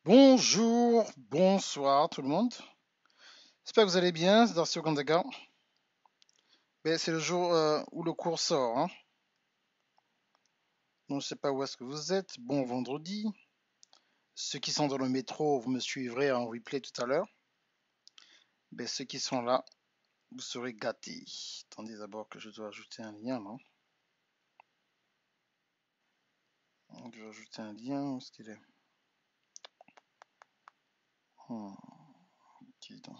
Bonjour, bonsoir tout le monde. J'espère que vous allez bien, c'est Darcy Ogandaga. C'est le jour où le cours sort, hein. Donc je ne sais pas où est-ce que vous êtes. Bon vendredi. Ceux qui sont dans le métro, vous me suivrez en replay tout à l'heure. Ceux qui sont là, vous serez gâtés. Attendez d'abord que je dois ajouter un lien, non? Donc, je vais ajouter un lien, où est-ce qu'il est? Hmm, ok, donc,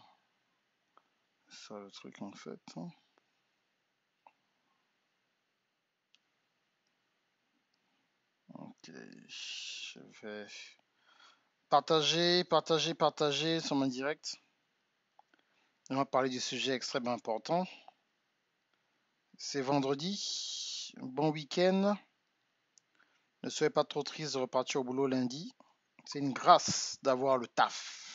c'est ça le truc en fait, hein. Ok, je vais partager sur mon direct. On va parler du sujet extrêmement important. C'est vendredi. Bon week-end. Ne soyez pas trop triste de repartir au boulot lundi. C'est une grâce d'avoir le taf.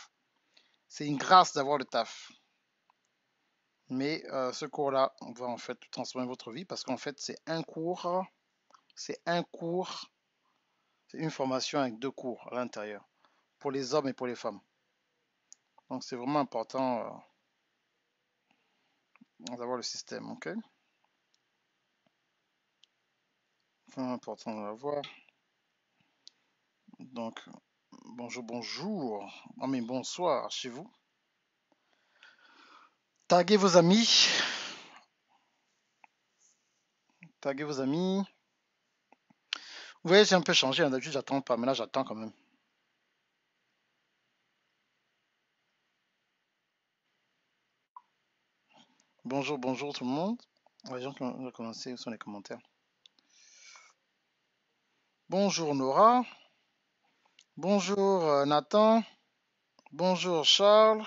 C'est une grâce d'avoir le taf. Mais ce cours-là, on va en fait transformer votre vie parce qu'en fait, c'est un cours, c'est une formation avec deux cours à l'intérieur pour les hommes et pour les femmes. Donc c'est vraiment important d'avoir le système, ok? Vraiment important de l'avoir. Donc, bonjour, bonjour. Oh, mais bonsoir chez vous. Taguez vos amis. Taguez vos amis. Vous voyez, j'ai un peu changé. D'habitude, j'attends pas, mais là, j'attends quand même. Bonjour, bonjour tout le monde. Les gens qui ont commencé sont les commentaires. Bonjour Nora. Bonjour Nathan. Bonjour Charles.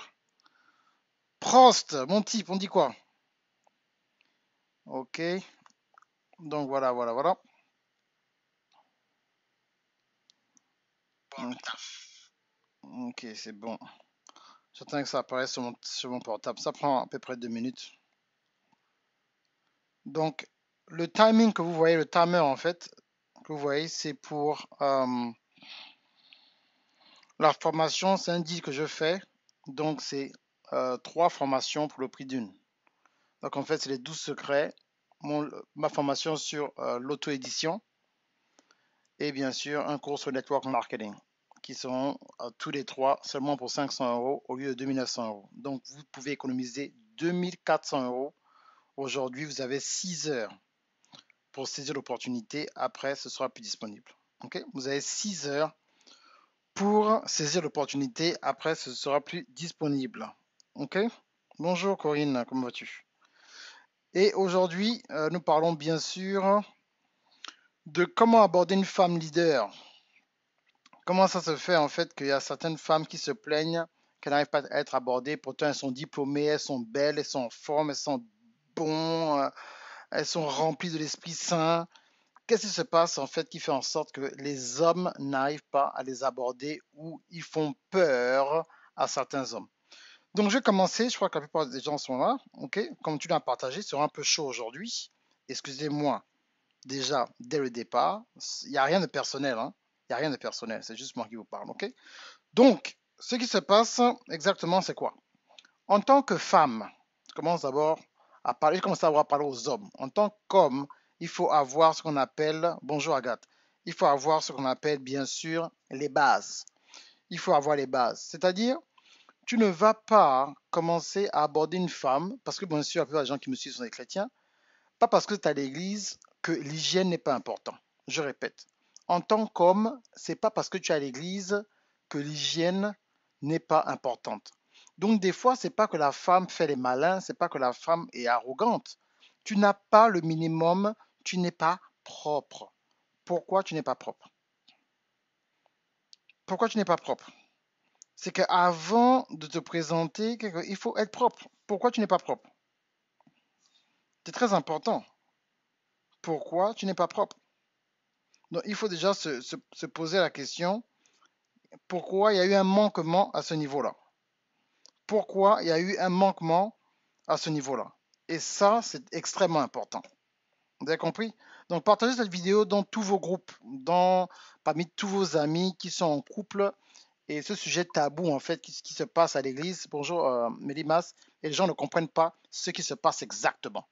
Prost, mon type, on dit quoi? Ok. Donc voilà, voilà, voilà. Ok, c'est bon. J'attends que ça apparaisse sur mon portable. Ça prend à peu près 2 minutes. Donc, le timing que vous voyez, le timer en fait, que vous voyez, c'est pour la formation, c'est un deal que je fais. Donc, c'est 3 formations pour le prix d'une. Donc, en fait, c'est les 12 secrets, ma formation sur l'auto-édition et bien sûr un cours sur network marketing qui seront tous les 3 seulement pour 500 euros au lieu de 2900 euros. Donc, vous pouvez économiser 2400 euros. Aujourd'hui, vous avez 6 heures pour saisir l'opportunité. Après, ce sera plus disponible. Ok? Vous avez 6 heures pour saisir l'opportunité. Après, ce sera plus disponible. Ok? Bonjour Corinne, comment vas-tu? Et aujourd'hui, nous parlons bien sûr de comment aborder une femme leader. Comment ça se fait en fait qu'il y a certaines femmes qui se plaignent qu'elles n'arrivent pas à être abordées, pourtant elles sont diplômées, elles sont belles, elles sont en forme, elles sont bonnes, elles sont remplies de l'Esprit Saint. Qu'est-ce qui se passe en fait qui fait en sorte que les hommes n'arrivent pas à les aborder ou ils font peur à certains hommes? Donc je vais commencer, je crois que la plupart des gens sont là, ok? Comme tu l'as partagé, c'est un peu chaud aujourd'hui. Excusez-moi déjà dès le départ, il n'y a rien de personnel, hein? Il n'y a rien de personnel, c'est juste moi qui vous parle, ok? Donc, ce qui se passe exactement, c'est quoi? En tant que femme, je commence d'abord à parler, je commence d'abord à parler aux hommes. En tant qu'homme, il faut avoir ce qu'on appelle, bonjour Agathe, il faut avoir ce qu'on appelle bien sûr les bases. Il faut avoir les bases. C'est-à-dire, tu ne vas pas commencer à aborder une femme, parce que bien sûr, la plupart des gens qui me suivent sont des chrétiens, pas parce que tu es à l'église que l'hygiène n'est pas important. Je répète, en tant qu'homme, c'est pas parce que tu es à l'église que l'hygiène n'est pas importante. Donc des fois, c'est pas que la femme fait les malins, c'est pas que la femme est arrogante. Tu n'as pas le minimum, tu n'es pas propre. Pourquoi tu n'es pas propre? Pourquoi tu n'es pas propre? C'est qu'avant de te présenter, il faut être propre. Pourquoi tu n'es pas propre? C'est très important. Pourquoi tu n'es pas propre? Donc, il faut déjà se poser la question, pourquoi il y a eu un manquement à ce niveau-là? Pourquoi il y a eu un manquement à ce niveau-là? Et ça, c'est extrêmement important. Vous avez compris? Donc, partagez cette vidéo dans tous vos groupes, parmi tous vos amis qui sont en couple et ce sujet tabou, en fait, qui se passe à l'église. Bonjour, Mélimas, et les gens ne comprennent pas ce qui se passe exactement.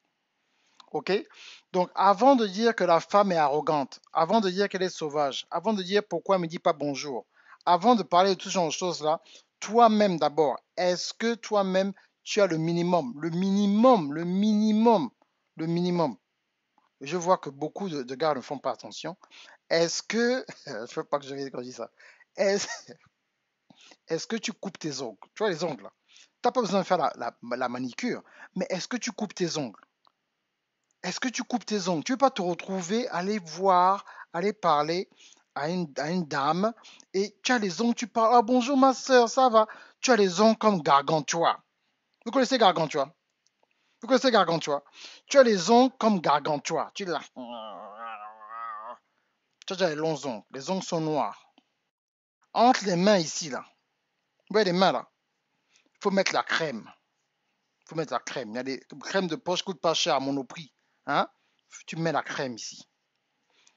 OK? Donc, avant de dire que la femme est arrogante, avant de dire qu'elle est sauvage, avant de dire pourquoi elle ne me dit pas bonjour, avant de parler de tout ce genre de choses-là, toi-même d'abord, est-ce que toi-même, tu as le minimum? Le minimum, le minimum, le minimum. Je vois que beaucoup de gars ne font pas attention. Est-ce que, je ne veux pas que je dise quand je dis ça, est-ce est-ce que tu coupes tes ongles? Tu vois les ongles là? Tu n'as pas besoin de faire la manicure, mais est-ce que tu coupes tes ongles? Est-ce que tu coupes tes ongles? Tu ne veux pas te retrouver, aller voir, aller parler à une dame et tu as les ongles, tu parles, ah bonjour ma soeur, ça va? Tu as les ongles comme Gargantua. Vous connaissez Gargantua? Vous connaissez Gargantua? Tu as les ongles comme Gargantua. Tu l'as. Tu as déjà les longs ongles. Les ongles sont noirs. Entre les mains ici, là. Vous voyez les mains, là? Il faut mettre la crème. Il faut mettre la crème. Il y a des crèmes de poche qui coûtent pas cher à Monoprix. Hein? Tu mets la crème ici.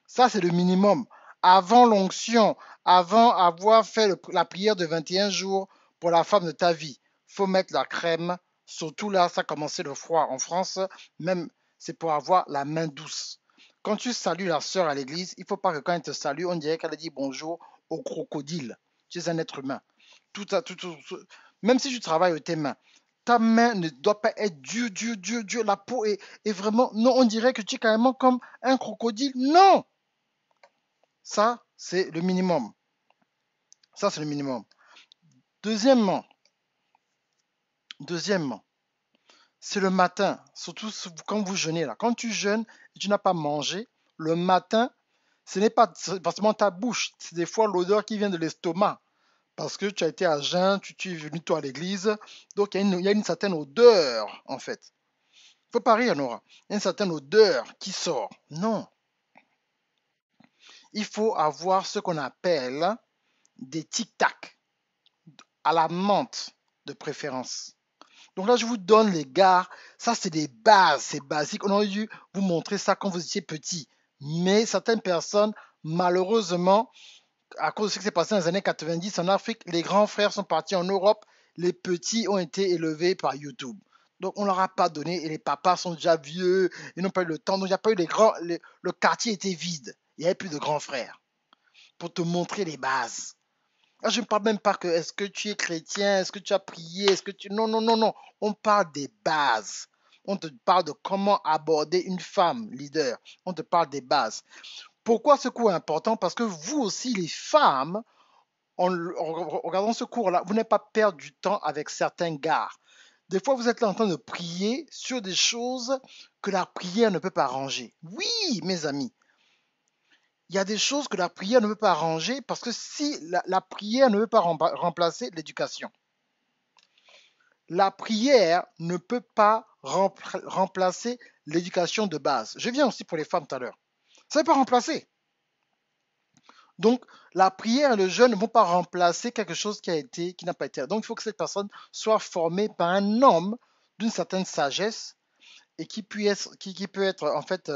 Ça, c'est le minimum. Avant l'onction, avant avoir fait la prière de 21 jours pour la femme de ta vie, il faut mettre la crème. Surtout là, ça a commencé le froid en France. Même, c'est pour avoir la main douce. Quand tu salues la sœur à l'église, il ne faut pas que quand elle te salue, on dirait qu'elle a dit bonjour au crocodile. Tu es un être humain. Même si tu travailles avec tes mains, ta main ne doit pas être dure, dure, dure, dure. La peau est vraiment... Non, on dirait que tu es carrément comme un crocodile. Non! Ça, c'est le minimum. Ça, c'est le minimum. Deuxièmement, c'est le matin. Surtout quand vous jeûnez là. Quand tu jeûnes et tu n'as pas mangé, le matin, ce n'est pas forcément ta bouche. C'est des fois l'odeur qui vient de l'estomac. Parce que tu as été à jeun, tu es venu toi à l'église. Donc il y a une certaine odeur, en fait. Il ne faut pas rire, Nora. Il y a une certaine odeur qui sort. Non. Il faut avoir ce qu'on appelle des tic-tac à la menthe de préférence. Donc là, je vous donne les gars, ça c'est des bases, c'est basique. On aurait dû vous montrer ça quand vous étiez petit. Mais certaines personnes, malheureusement, à cause de ce qui s'est passé dans les années 90 en Afrique, les grands frères sont partis en Europe, les petits ont été élevés par YouTube. Donc on ne leur a pas donné, et les papas sont déjà vieux, ils n'ont pas eu le temps, donc il n'y a pas eu le quartier était vide, il n'y avait plus de grands frères pour te montrer les bases. Là, je ne parle même pas que est-ce que tu es chrétien, est-ce que tu as prié, est-ce que tu... Non, non, non, non. On parle des bases. On te parle de comment aborder une femme leader. On te parle des bases. Pourquoi ce cours est important? Parce que vous aussi, les femmes, en regardant ce cours-là, vous n'allez pas perdre du temps avec certains gars. Des fois, vous êtes là en train de prier sur des choses que la prière ne peut pas arranger. Oui, mes amis, il y a des choses que la prière ne peut pas arranger parce que si la prière ne peut pas remplacer l'éducation, la prière ne peut pas remplacer l'éducation de base. Je viens aussi pour les femmes tout à l'heure. Ça ne peut pas remplacer. Donc, la prière et le jeûne ne vont pas remplacer quelque chose qui n'a pas été. Donc, il faut que cette personne soit formée par un homme d'une certaine sagesse et qui peut être en fait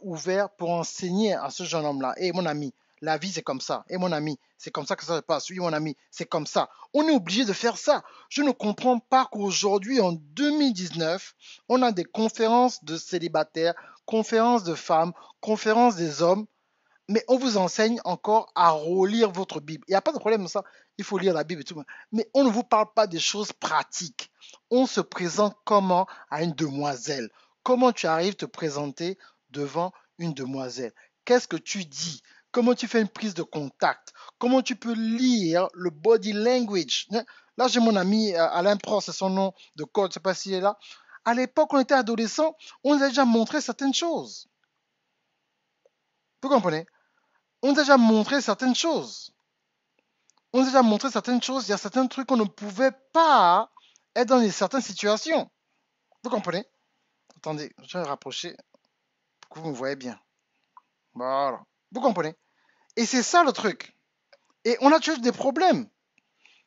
ouvert pour enseigner à ce jeune homme-là. Et mon ami, la vie c'est comme ça. Et mon ami, c'est comme ça que ça se passe. Oui, mon ami, c'est comme ça. On est obligé de faire ça. Je ne comprends pas qu'aujourd'hui, en 2019, on a des conférences de célibataires, conférences de femmes, conférences des hommes, mais on vous enseigne encore à relire votre Bible. Il n'y a pas de problème de ça. Il faut lire la Bible et tout. Mais on ne vous parle pas des choses pratiques. On se présente comment à une demoiselle? Comment tu arrives à te présenter devant une demoiselle? Qu'est-ce que tu dis? Comment tu fais une prise de contact? Comment tu peux lire le body language? Là, j'ai mon ami Alain Prost, c'est son nom de code, je ne sais pas s'il est là. À l'époque, on était adolescent, on nous a déjà montré certaines choses. Vous comprenez? On nous a déjà montré certaines choses. On nous a déjà montré certaines choses. Il y a certains trucs qu'on ne pouvait pas être dans certaines situations. Vous comprenez? Attendez, je vais me rapprocher pour que vous me voyez bien. Voilà. Vous comprenez? Et c'est ça le truc. Et on a toujours des problèmes.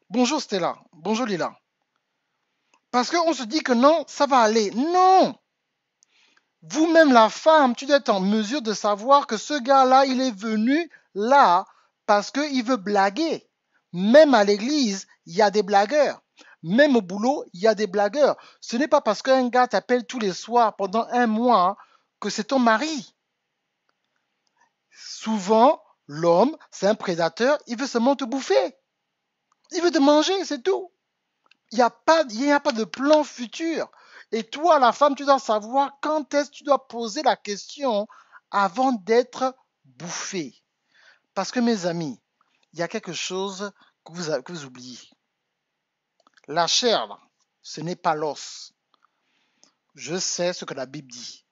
Bonjour Stella. Bonjour Lila. Parce qu'on se dit que non, ça va aller. Non! Vous-même, la femme, tu dois être en mesure de savoir que ce gars-là, il est venu là parce qu'il veut blaguer. Même à l'église, il y a des blagueurs. Même au boulot, il y a des blagueurs. Ce n'est pas parce qu'un gars t'appelle tous les soirs pendant un mois que c'est ton mari. Souvent, l'homme, c'est un prédateur, il veut seulement te bouffer. Il veut te manger, c'est tout. Il n'y a pas de plan futur. Et toi, la femme, tu dois savoir quand est-ce que tu dois poser la question avant d'être bouffé. Parce que mes amis, il y a quelque chose que vous oubliez. La chair, là, ce n'est pas l'os. Je sais ce que la Bible dit.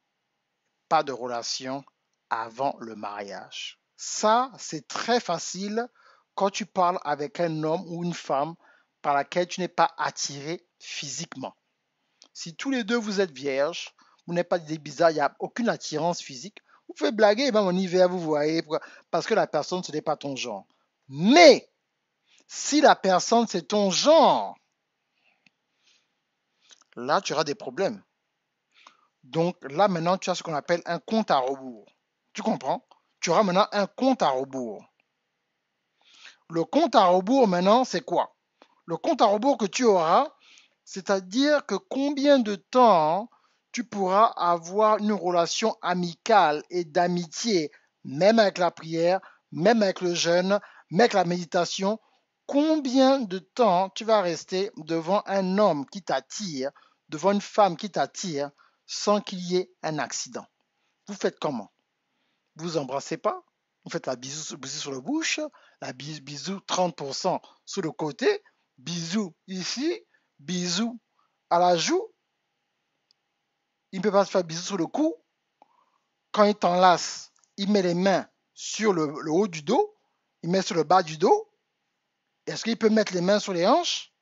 Pas de relation avant le mariage. Ça, c'est très facile quand tu parles avec un homme ou une femme par laquelle tu n'es pas attiré physiquement. Si tous les deux vous êtes vierges, vous n'êtes pas des bizarres, il n'y a aucune attirance physique, vous pouvez blaguer, même en hiver, vous voyez, parce que la personne, ce n'est pas ton genre. Mais, si la personne, c'est ton genre, là, tu auras des problèmes. Donc là, maintenant, tu as ce qu'on appelle un compte à rebours. Tu comprends? Tu auras maintenant un compte à rebours. Le compte à rebours, maintenant, c'est quoi? Le compte à rebours que tu auras, c'est-à-dire que combien de temps tu pourras avoir une relation amicale et d'amitié, même avec la prière, même avec le jeûne, même avec la méditation, combien de temps tu vas rester devant un homme qui t'attire, devant une femme qui t'attire, sans qu'il y ait un accident. Vous faites comment? Vous embrassez pas? Vous faites la bisou sur la bouche, la bisou 30% sur le côté, bisou ici, bisou à la joue. Il ne peut pas se faire bisou sur le cou. Quand il t'enlace, il met les mains sur le haut du dos, il met sur le bas du dos. Est-ce qu'il peut mettre les mains sur les hanches?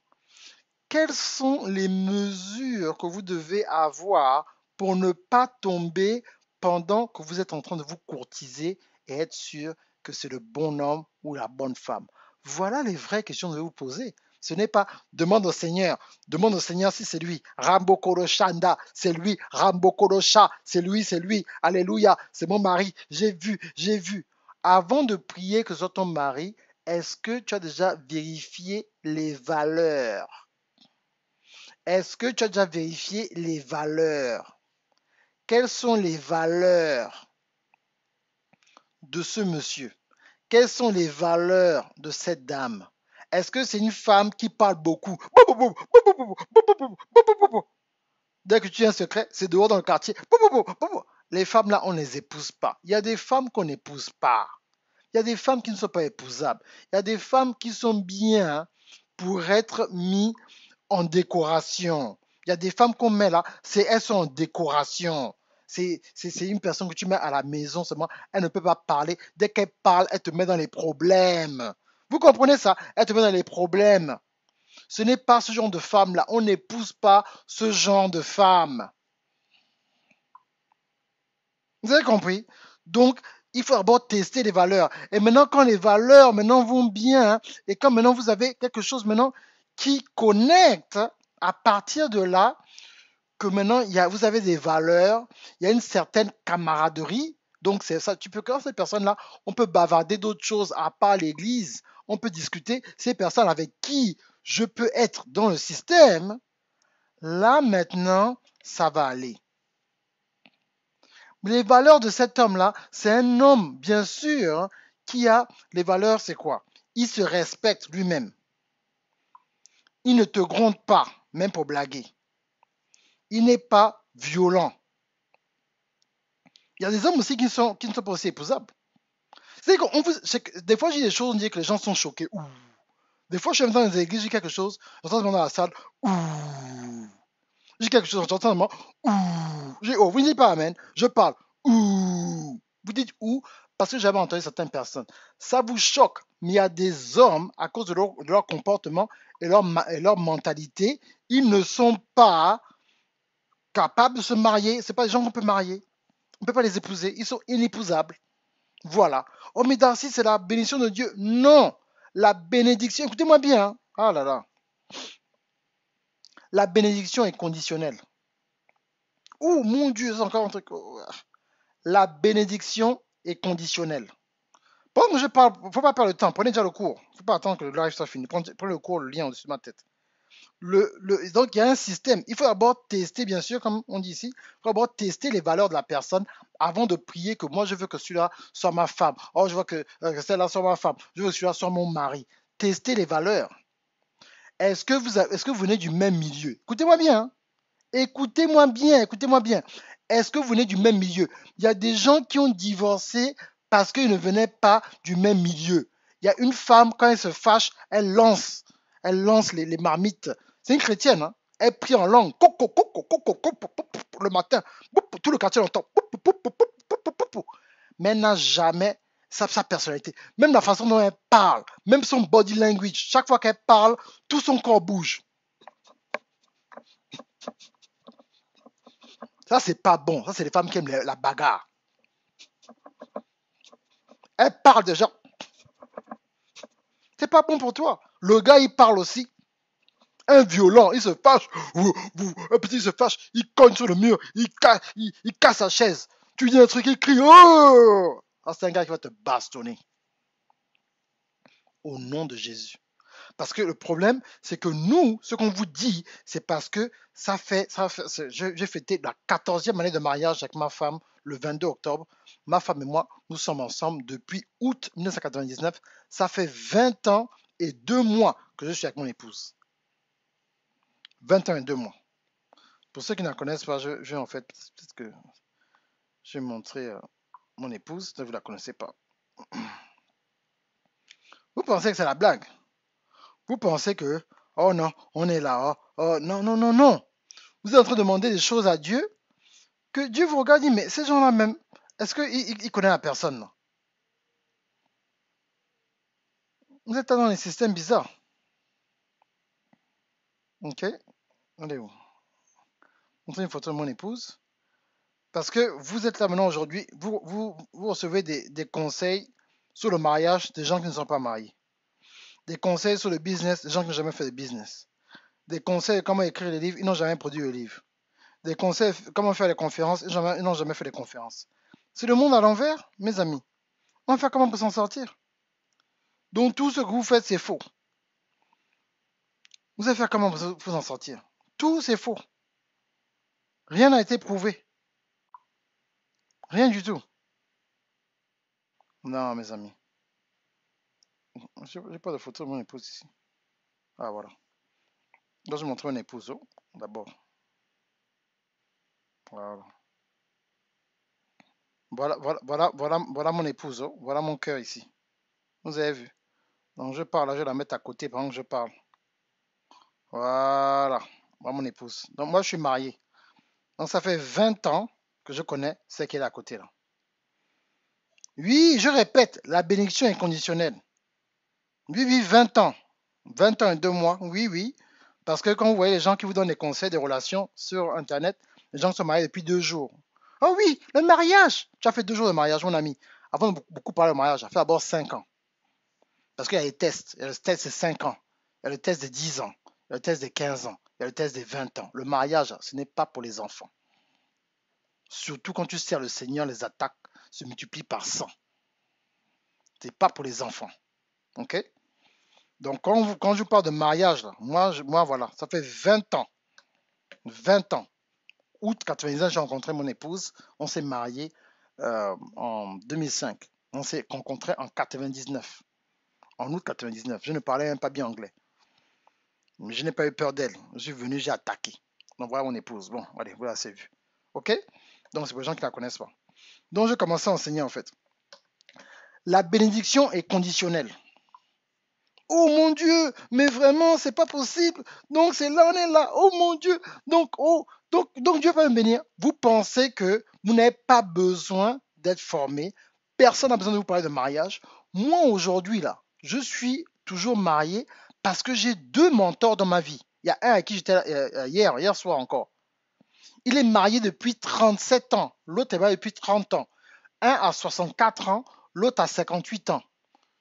Quelles sont les mesures que vous devez avoir pour ne pas tomber pendant que vous êtes en train de vous courtiser et être sûr que c'est le bon homme ou la bonne femme? Voilà les vraies questions que vous devez vous poser. Ce n'est pas demande au Seigneur si c'est lui. Rambo Shanda, c'est lui. Rambo Sha, c'est lui. Alléluia, c'est mon mari. J'ai vu, j'ai vu. Avant de prier que ce soit ton mari, est-ce que tu as déjà vérifié les valeurs? Est-ce que tu as déjà vérifié les valeurs? Quelles sont les valeurs de ce monsieur? Quelles sont les valeurs de cette dame? Est-ce que c'est une femme qui parle beaucoup? Dès que tu as un secret, c'est dehors dans le quartier. Les femmes là, on ne les épouse pas. Il y a des femmes qu'on n'épouse pas. Il y a des femmes qui ne sont pas épousables. Il y a des femmes qui sont bien pour être mises en décoration. Il y a des femmes qu'on met là, elles sont en décoration. C'est une personne que tu mets à la maison seulement, elle ne peut pas parler. Dès qu'elle parle, elle te met dans les problèmes. Vous comprenez ça? Elle te met dans les problèmes. Ce n'est pas ce genre de femme-là. On n'épouse pas ce genre de femme. Vous avez compris? Donc, il faut d'abord tester les valeurs. Et maintenant, quand les valeurs maintenant vont bien, et quand maintenant vous avez quelque chose maintenant qui connecte, à partir de là, que maintenant vous avez des valeurs, il y a une certaine camaraderie. Donc c'est ça, tu peux quand ces personnes-là, on peut bavarder d'autres choses à part l'église, on peut discuter. Ces personnes avec qui je peux être dans le système, là maintenant, ça va aller. Les valeurs de cet homme-là, c'est un homme, bien sûr, hein, qui a les valeurs, c'est quoi? Il se respecte lui-même. Il ne te gronde pas, même pour blaguer. Il n'est pas violent. Il y a des hommes aussi qui ne sont pas aussi épousables. Des fois, j'ai des choses, on dit que les gens sont choqués. Ouh. Des fois, je suis dans les églises, j'ai quelque chose, j'entends dans la salle. Ouh. J'ai quelque chose, j'entends dans ouh. Oh, vous ne dites pas amen, je parle. Ouh. Vous dites ouh parce que j'avais entendu certaines personnes. Ça vous choque, mais il y a des hommes, à cause de leur comportement et leur mentalité, ils ne sont pas capables de se marier. Ce pas des gens qu'on peut marier. On ne peut pas les épouser. Ils sont inépousables. Voilà. Oh, mais Darcy, c'est la bénédiction de Dieu. Non. La bénédiction, écoutez-moi bien. Hein. Ah là là. La bénédiction est conditionnelle. Oh mon Dieu, c'est encore un truc. La bénédiction est conditionnelle. Pendant que je parle, faut pas perdre le temps. Prenez déjà le cours. Faut pas attendre que le live soit fini. Prenez le cours, le lien au-dessus de ma tête. Donc, il y a un système. Il faut d'abord tester, bien sûr, comme on dit ici, il faut d'abord tester les valeurs de la personne avant de prier que moi, je veux que celui-là soit ma femme. Oh, je veux que celle-là soit ma femme. Je veux que celui-là soit mon mari. Tester les valeurs. Est-ce que vous venez du même milieu? Écoutez-moi bien. Hein. Écoutez-moi bien, écoutez-moi bien. Est-ce que vous venez du même milieu? Il y a des gens qui ont divorcé parce qu'ils ne venaient pas du même milieu. Il y a une femme, quand elle se fâche, elle lance les marmites. C'est une chrétienne, hein? Elle prie en langue. Coco, coco, coco, coco, le matin. Tout le quartier l'entend. Mais elle n'a jamais sa personnalité. Même la façon dont elle parle, même son body language. Chaque fois qu'elle parle, tout son corps bouge. Ça, c'est pas bon. Ça, c'est les femmes qui aiment la bagarre. Elle parle déjà. C'est pas bon pour toi. Le gars, il parle aussi. Un violent, il se fâche. Un petit, il se fâche. Il cogne sur le mur. Il casse sa chaise. Tu dis un truc, il crie. Oh! Ça, c'est un gars qui va te bastonner. Au nom de Jésus. Parce que le problème, c'est que nous, ce qu'on vous dit, c'est parce que j'ai fêté la 14e année de mariage avec ma femme le 22 octobre. Ma femme et moi, nous sommes ensemble depuis août 1999. Ça fait 20 ans et 2 mois que je suis avec mon épouse. 20 ans et 2 mois. Pour ceux qui ne la connaissent pas, je vais en fait, peut-être que je vais montrer mon épouse, vous ne la connaissez pas. Vous pensez que c'est la blague? Vous pensez que, oh non, on est là, oh non, non, non, non. Vous êtes en train de demander des choses à Dieu, que Dieu vous regarde et dit, mais ces gens-là même, est-ce qu'il connaît la personne là? Vous êtes dans les systèmes bizarres. Ok? Allez où? Montrez une photo de mon épouse. Parce que vous êtes là maintenant aujourd'hui, vous recevez des conseils sur le mariage des gens qui ne sont pas mariés. Des conseils sur le business des gens qui n'ont jamais fait de business. Des conseils comment écrire les livres, ils n'ont jamais produit le livre. Des conseils comment faire les conférences, ils n'ont jamais fait les conférences. C'est le monde à l'envers, mes amis. On va faire comment pour s'en sortir? Donc tout ce que vous faites, c'est faux. Vous allez faire comment pour vous en sortir? Tout, c'est faux. Rien n'a été prouvé. Rien du tout. Non, mes amis. Je n'ai pas de photo de mon épouse ici. Ah, voilà. Donc, je vais montrer mon épouse, d'abord. Voilà. Voilà mon épouse, Voilà mon cœur ici. Vous avez vu. Donc, je parle, là, je vais la mettre à côté pendant que je parle. Voilà. Voilà mon épouse. Donc, moi, je suis marié. Donc, ça fait 20 ans que je connais celle qui est à côté, là. Oui, je répète, la bénédiction est conditionnelle. Oui, oui, 20 ans. 20 ans et 2 mois. Oui, oui. Parce que quand vous voyez les gens qui vous donnent des conseils des relations sur Internet, les gens qui sont mariés depuis 2 jours. Oh oui, le mariage. Tu as fait 2 jours de mariage, mon ami. Avant de beaucoup parler de mariage, j'ai fait d'abord 5 ans. Parce qu'il y a les tests. Il y a le test de 5 ans. Il y a le test de 10 ans. Il y a le test de 15 ans. Il y a le test de 20 ans. Le mariage, ce n'est pas pour les enfants. Surtout quand tu sers le Seigneur, les attaques se multiplient par 100. Ce n'est pas pour les enfants. OK? Donc, quand je parle de mariage, là, moi, voilà, ça fait 20 ans. 20 ans. Août 99, j'ai rencontré mon épouse. On s'est mariés en 2005. On s'est rencontrés en 99. En août 99. Je ne parlais même pas bien anglais. Mais je n'ai pas eu peur d'elle. Je suis venu, j'ai attaqué. Donc, voilà mon épouse. Bon, allez, voilà, c'est vu. OK? Donc, c'est pour les gens qui ne la connaissent pas. Donc, je commençais à enseigner, en fait. La bénédiction est conditionnelle. Oh mon Dieu, mais vraiment, c'est pas possible. Donc c'est là, on est là. Oh mon Dieu. Donc Dieu va me bénir. Vous pensez que vous n'avez pas besoin d'être formé. Personne n'a besoin de vous parler de mariage. Moi, aujourd'hui, là, je suis toujours marié parce que j'ai 2 mentors dans ma vie. Il y a un à qui j'étais hier soir encore. Il est marié depuis 37 ans. L'autre est marié depuis 30 ans. Un à 64 ans, l'autre à 58 ans.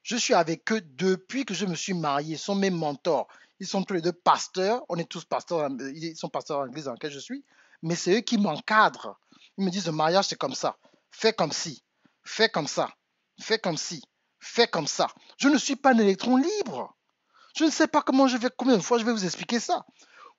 Je suis avec eux depuis que je me suis marié. Ils sont mes mentors. Ils sont tous les deux pasteurs. On est tous pasteurs. Ils sont pasteurs dans l'église dans laquelle je suis. Mais c'est eux qui m'encadrent. Ils me disent le mariage, c'est comme ça. Fais comme ci. Fais comme ça. Fais comme ci. fait comme ça. Je ne suis pas un électron libre. Je ne sais pas combien de fois je vais vous expliquer ça.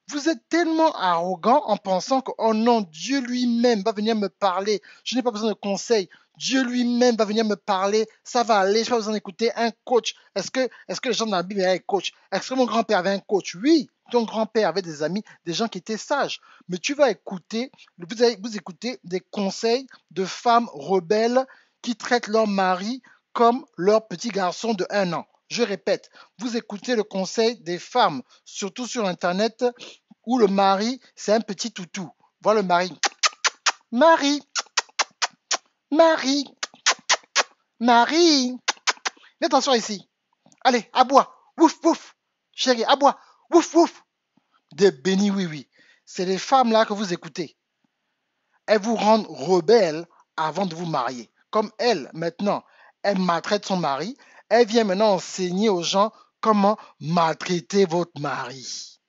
Vous êtes tellement arrogant en pensant que, oh non, Dieu lui-même va venir me parler. Je n'ai pas besoin de conseils. Dieu lui-même va venir me parler. Ça va aller. Je n'ai pas besoin d'écouter un coach. Est-ce que les gens dans la Bible avaient un coach? Est-ce que mon grand-père avait un coach? Oui, ton grand-père avait des amis, des gens qui étaient sages. Mais tu vas écouter, vous écoutez des conseils de femmes rebelles qui traitent leur mari comme leur petit garçon de 1 an. Je répète, vous écoutez le conseil des femmes, surtout sur Internet, où le mari, c'est un petit toutou. Voilà le mari. Marie, Marie, Marie. Viens t'asseoir ici. Allez, aboie. Ouf, ouf. Chérie, aboie. Ouf, ouf. Des bénis, oui, oui. C'est les femmes là que vous écoutez. Elles vous rendent rebelles avant de vous marier. Comme elle, maintenant, elle maltraite son mari. Elle vient maintenant enseigner aux gens comment maltraiter votre mari.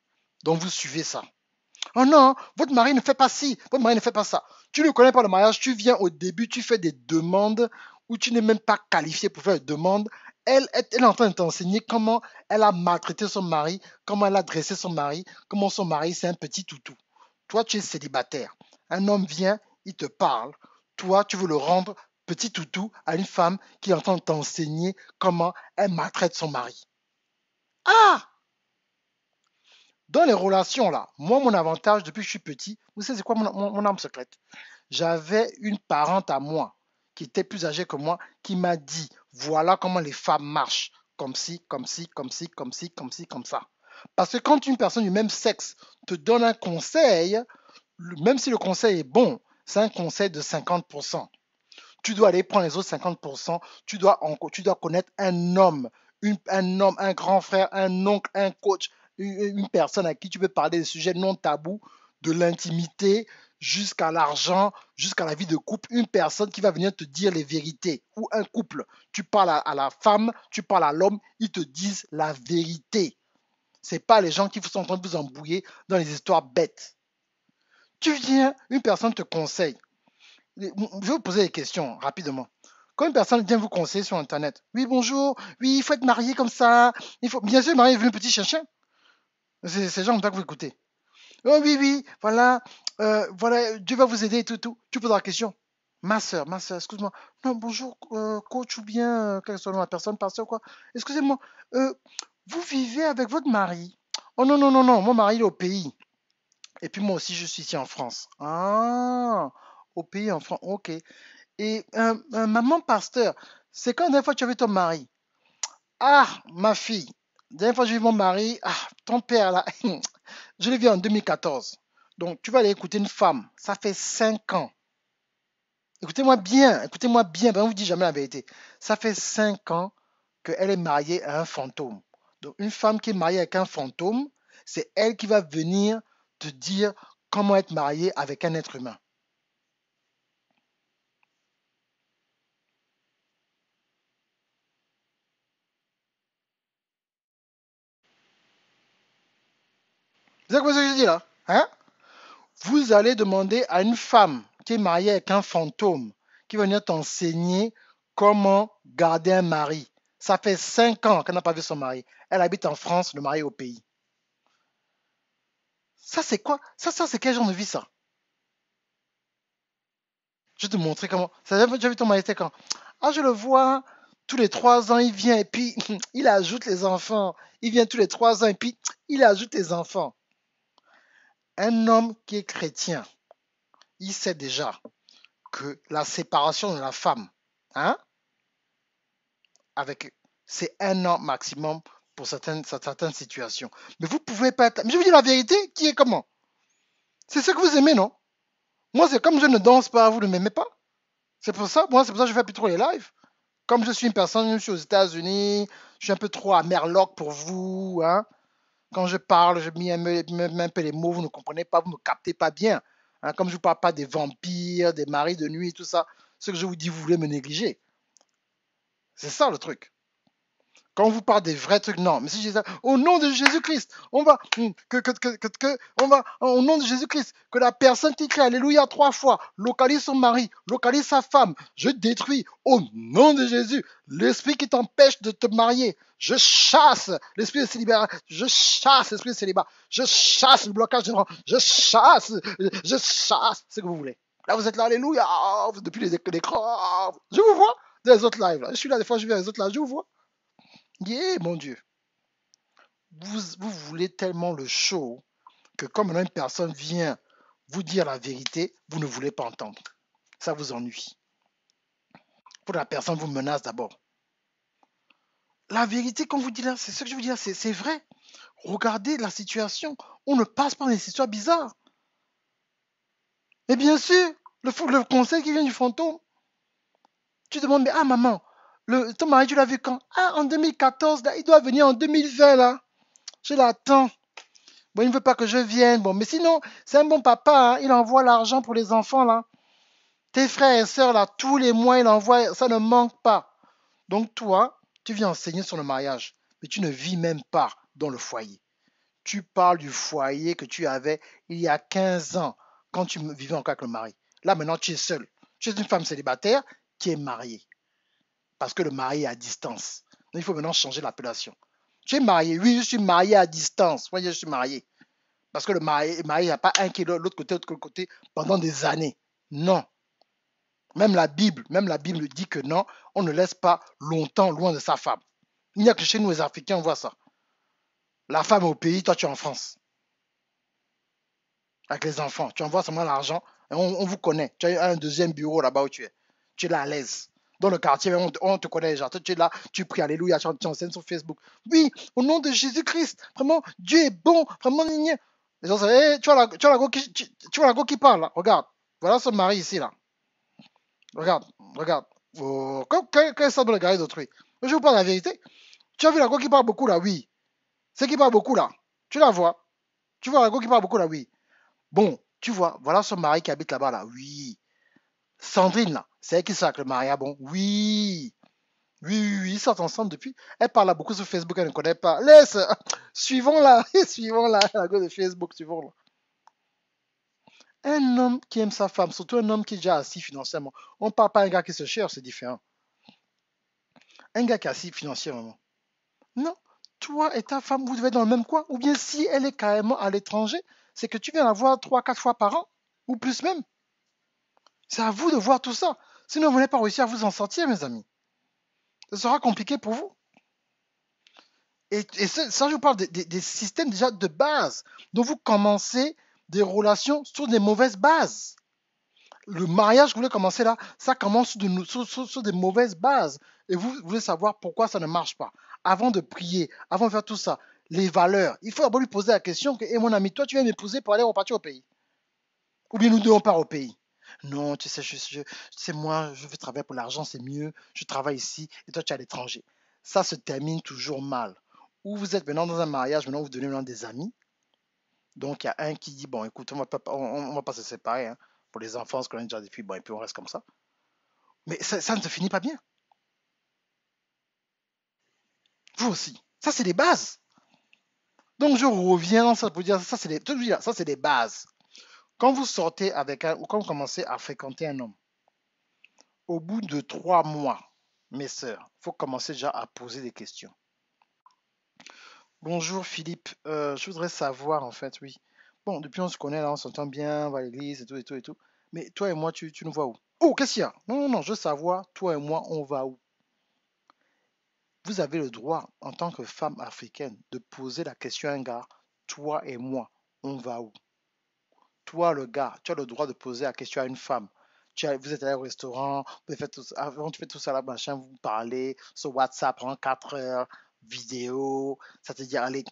Donc vous suivez ça. Oh non, votre mari ne fait pas ci, votre mari ne fait pas ça. Tu ne connais pas le mariage, tu viens au début, tu fais des demandes où tu n'es même pas qualifié pour faire des demandes. Elle est en train de t'enseigner comment elle a maltraité son mari, comment elle a dressé son mari, comment son mari c'est un petit toutou. Toi, tu es célibataire. Un homme vient, il te parle. Toi, tu veux le rendre petit toutou à une femme qui est en train de t'enseigner comment elle maltraite son mari. Ah! Dans les relations, là, moi, mon avantage depuis que je suis petit, vous savez, c'est quoi mon arme secrète? J'avais une parente à moi qui était plus âgée que moi qui m'a dit, voilà comment les femmes marchent. Comme ci, comme ci, comme ci, comme ci, comme ci, comme ça. Parce que quand une personne du même sexe te donne un conseil, même si le conseil est bon, c'est un conseil de 50%. Tu dois aller prendre les autres 50%. Tu dois connaître un homme, un grand frère, un oncle, un coach, une personne à qui tu peux parler des sujets non tabous, de l'intimité jusqu'à l'argent, jusqu'à la vie de couple. Une personne qui va venir te dire les vérités. Ou un couple. Tu parles à la femme, tu parles à l'homme, ils te disent la vérité. Ce n'est pas les gens qui sont en train de vous embrouiller dans les histoires bêtes. Tu viens, une personne te conseille. Je vais vous poser des questions rapidement. Quand une personne vient vous conseiller sur Internet, oui, bonjour, oui, il faut être marié comme ça, il faut, bien sûr, marié veut un petit chien. C'est ces gens que vous écoutez. Oh oui, oui, voilà, voilà, Dieu va vous aider et tout, tout. Tu poses la question. Ma soeur, excuse-moi. Non, bonjour, coach ou bien, quelle soit la personne, pasteur ou quoi. Excusez-moi, euh, vous vivez avec votre mari. Oh non, non, non, non, mon mari il est au pays. Et puis moi aussi, je suis ici en France. Ah, au pays en France, ok. Et maman pasteur, c'est quand la dernière fois que tu as vu ton mari? Ah, ma fille, la dernière fois que j'ai vu mon mari, ah, ton père là, je l'ai vu en 2014. Donc tu vas aller écouter une femme, ça fait 5 ans. Écoutez-moi bien, ben, on vous dit jamais la vérité. Ça fait 5 ans qu'elle est mariée à un fantôme. Donc une femme qui est mariée avec un fantôme, c'est elle qui va venir te dire comment être mariée avec un être humain. Vous savez ce que je dis là? Hein? Vous allez demander à une femme qui est mariée avec un fantôme qui va venir t'enseigner comment garder un mari. Ça fait 5 ans qu'elle n'a pas vu son mari. Elle habite en France, le mari est au pays. Ça, c'est quoi? Ça, c'est quel genre de vie, ça? Je vais te montrer comment. Ça, déjà vu ton mari, c'était quand? Ah, je le vois, tous les 3 ans, il vient et puis il ajoute les enfants. Il vient tous les 3 ans et puis il ajoute les enfants. Un homme qui est chrétien, il sait déjà que la séparation de la femme, hein, avec, c'est 1 an maximum pour certaines situations. Mais vous pouvez pas être. Mais je vous dis la vérité, qui est comment? C'est ce que vous aimez, non? Moi, c'est comme je ne danse pas, vous ne m'aimez pas. C'est pour ça que je fais plus trop les lives. Comme je suis une personne, je suis aux États-Unis, je suis un peu trop amerloc pour vous, hein. Quand je parle, je mets un peu les mots, vous ne comprenez pas, vous ne me captez pas bien. Hein. Comme je ne vous parle pas des vampires, des maris de nuit, tout ça, ce que je vous dis, vous voulez me négliger. C'est ça le truc. Quand on vous parle des vrais trucs, non. Mais si je dis ça, au nom de Jésus-Christ, on va, on va, au nom de Jésus-Christ, que la personne qui crie Alléluia 3 fois localise son mari, localise sa femme. Je détruis, au nom de Jésus, l'esprit qui t'empêche de te marier. Je chasse l'esprit de célibat. Je chasse l'esprit de célibat. Je chasse le blocage de rang. Je chasse ce que vous voulez. Là, vous êtes là, Alléluia, depuis l'écran. Je vous vois dans les autres lives. Là. Je suis là, des fois, je vais dans les autres lives, je vous vois. Yeah, mon Dieu. Vous voulez tellement le show que comme une personne vient vous dire la vérité, vous ne voulez pas entendre. Ça vous ennuie. Pour la personne vous menace d'abord. La vérité, comme vous dites là, c'est ce que je veux dire, c'est vrai. Regardez la situation. On ne passe pas dans des histoires bizarres. Et bien sûr, le conseil qui vient du fantôme, tu demandes, mais ah maman, ton mari, tu l'as vu quand? Ah, en 2014, là, il doit venir en 2020, là. Je l'attends. Bon, il ne veut pas que je vienne. Bon, mais sinon, c'est un bon papa. Hein. Il envoie l'argent pour les enfants, là. Tes frères et sœurs, là, tous les mois, il envoie. Ça ne manque pas. Donc, toi, tu viens enseigner sur le mariage. Mais tu ne vis même pas dans le foyer. Tu parles du foyer que tu avais il y a 15 ans, quand tu vivais encore avec le mari. Là, maintenant, tu es seul. Tu es une femme célibataire qui est mariée. Parce que le mari est à distance. Donc, il faut maintenant changer l'appellation. Tu es marié. Oui, je suis marié à distance. Voyez, je suis marié. Parce que le mari, il n'y a pas un qui est de l'autre côté pendant des années. Non. Même la Bible dit que non, on ne laisse pas longtemps loin de sa femme. Il n'y a que chez nous les Africains, on voit ça. La femme est au pays, toi tu es en France. Avec les enfants. Tu envoies seulement l'argent et on vous connaît. Tu as un deuxième bureau là-bas où tu es. Tu es là à l'aise. Dans le quartier, on te connaît déjà. Tu es là, tu pries, alléluia, tu enseignes sur Facebook. Oui, au nom de Jésus-Christ, vraiment, Dieu est bon, vraiment, les gens disent, hey, tu vois la go qui parle là, regarde. Voilà son mari ici là. Regarde, regarde. Oh, quand ça doit le garder d'autrui. Je vous parle la vérité. Tu as vu la go qui parle beaucoup là, oui. C'est qui parle beaucoup là. Tu la vois. Tu vois la go qui parle beaucoup là, oui. Bon, tu vois, voilà son mari qui habite là-bas là, oui. Sandrine là, c'est elle qui sort avec le mari, ah bon, oui. Oui, oui, oui, ils sortent ensemble depuis. Elle parle là beaucoup sur Facebook, elle ne connaît pas. Laisse, suivons là, suivons là, à cause de Facebook, suivons là. Un homme qui aime sa femme, surtout un homme qui est déjà assis financièrement. On ne parle pas d'un gars qui se cherche, c'est différent. Un gars qui est assis financièrement. Non, toi et ta femme, vous devez être dans le même coin. Ou bien si elle est carrément à l'étranger, c'est que tu viens la voir 3, 4 fois par an, ou plus même. C'est à vous de voir tout ça. Sinon, vous n'allez pas réussir à vous en sortir, mes amis. Ce sera compliqué pour vous. Et ça, je vous parle des systèmes déjà de base. Donc, vous commencez des relations sur des mauvaises bases. Le mariage que vous voulez commencer là, ça commence sur des mauvaises bases. Et vous voulez savoir pourquoi ça ne marche pas. Avant de prier, avant de faire tout ça, les valeurs, il faut d'abord lui poser la question que, hey, mon ami, toi, tu viens m'épouser pour aller repartir au pays. Ou bien nous deux, on part au pays. Non, tu sais, moi, je veux travailler pour l'argent, c'est mieux. Je travaille ici et toi, tu es à l'étranger. Ça se termine toujours mal. Ou vous êtes maintenant dans un mariage, maintenant vous devenez maintenant des amis. Donc, il y a un qui dit, bon, écoute, on va pas se séparer. Hein. Pour les enfants, on se connaît déjà depuis, bon, et puis on reste comme ça. Mais ça ne se finit pas bien. Vous aussi. Ça, c'est les bases. Donc, je reviens, ça pour dire, ça, c'est les bases. Quand vous sortez avec un, ou quand vous commencez à fréquenter un homme, au bout de 3 mois, mes sœurs, il faut commencer déjà à poser des questions. Bonjour Philippe, je voudrais savoir en fait, oui. Bon, depuis on se connaît là, on s'entend bien, on va à l'église et tout et tout et tout. Mais toi et moi, tu nous vois où? Oh, qu'est-ce qu'il y a? Non, non, non, je veux savoir, toi et moi, on va où? Vous avez le droit, en tant que femme africaine, de poser la question à un gars, toi et moi, on va où? Toi, le gars, tu as le droit de poser la question à une femme. Vous êtes allé au restaurant, vous faites tout, avant tu fais tout ça là, machin, vous parlez sur WhatsApp pendant 4 heures, vidéo, ça te dit, allez,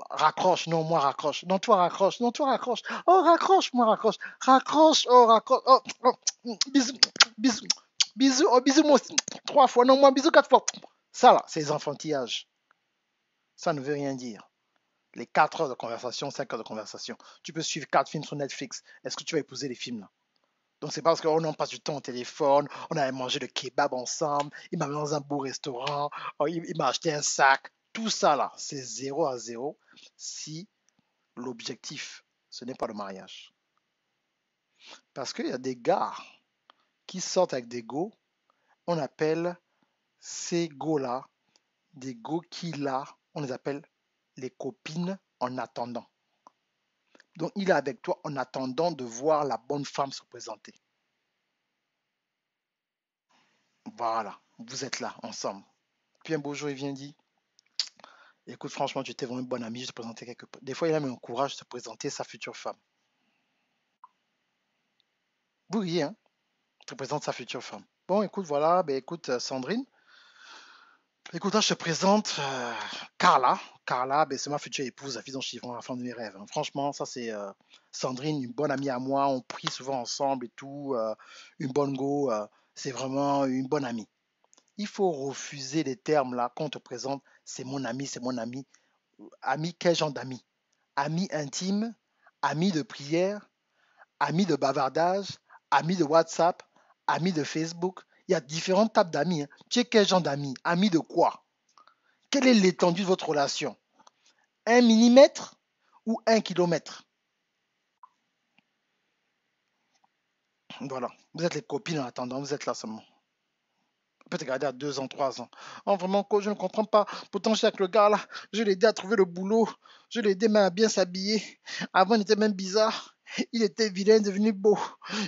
raccroche, non, moi raccroche, non, toi raccroche, non, toi raccroche, oh, raccroche, moi raccroche, raccroche, oh, raccroche, oh, bisous, bisous, bisous, oh, bisous, moi aussi, 3 fois, non, moi, bisous 4 fois. Ça là, c'est les enfantillages. Ça ne veut rien dire. Les 4 heures de conversation, 5 heures de conversation. Tu peux suivre 4 films sur Netflix. Est-ce que tu vas épouser les films là? Donc, c'est parce qu'on passe du temps au téléphone, on a mangé le kebab ensemble, il m'a mis dans un beau restaurant, oh, il m'a acheté un sac. Tout ça, là, c'est 0 à 0 si l'objectif, ce n'est pas le mariage. Parce qu'il y a des gars qui sortent avec des go, on appelle ces go-là, des go qui là, on les appelle les copines en attendant. Donc, il est avec toi en attendant de voir la bonne femme se présenter. Voilà, vous êtes là, ensemble. Puis un beau jour, il vient dire, écoute, franchement, tu étais vraiment une bonne amie, je te présentais quelque part. Des fois, il a même un courage de se présenter sa future femme. Vous voyez, hein, il te présente sa future femme. Bon, écoute, voilà, ben écoute, Sandrine, écoute, là, je te présente Carla. Carla, ben, c'est ma future épouse, la fille dont je suis vraiment la femme de mes rêves, hein. Franchement, ça, c'est Sandrine, une bonne amie à moi. On prie souvent ensemble et tout. Une bonne go. C'est vraiment une bonne amie. Il faut refuser les termes là qu'on te présente. C'est mon ami, c'est mon ami. Ami, quel genre d'ami? Ami intime, ami de prière, ami de bavardage, ami de WhatsApp, ami de Facebook. Il y a différentes types d'amis, hein. Tu es quel genre d'ami? Ami de quoi? Quelle est l'étendue de votre relation? 1 millimètre ou 1 kilomètre? Voilà. Vous êtes les copines en attendant, vous êtes là seulement. Peut te garder à 2 ans, 3 ans. Oh, vraiment, je ne comprends pas. Pourtant, je suis avec le gars là. Je l'ai aidé à trouver le boulot. Je l'ai aidé même à bien s'habiller. Avant, il était même bizarre. Il était vilain, devenu beau.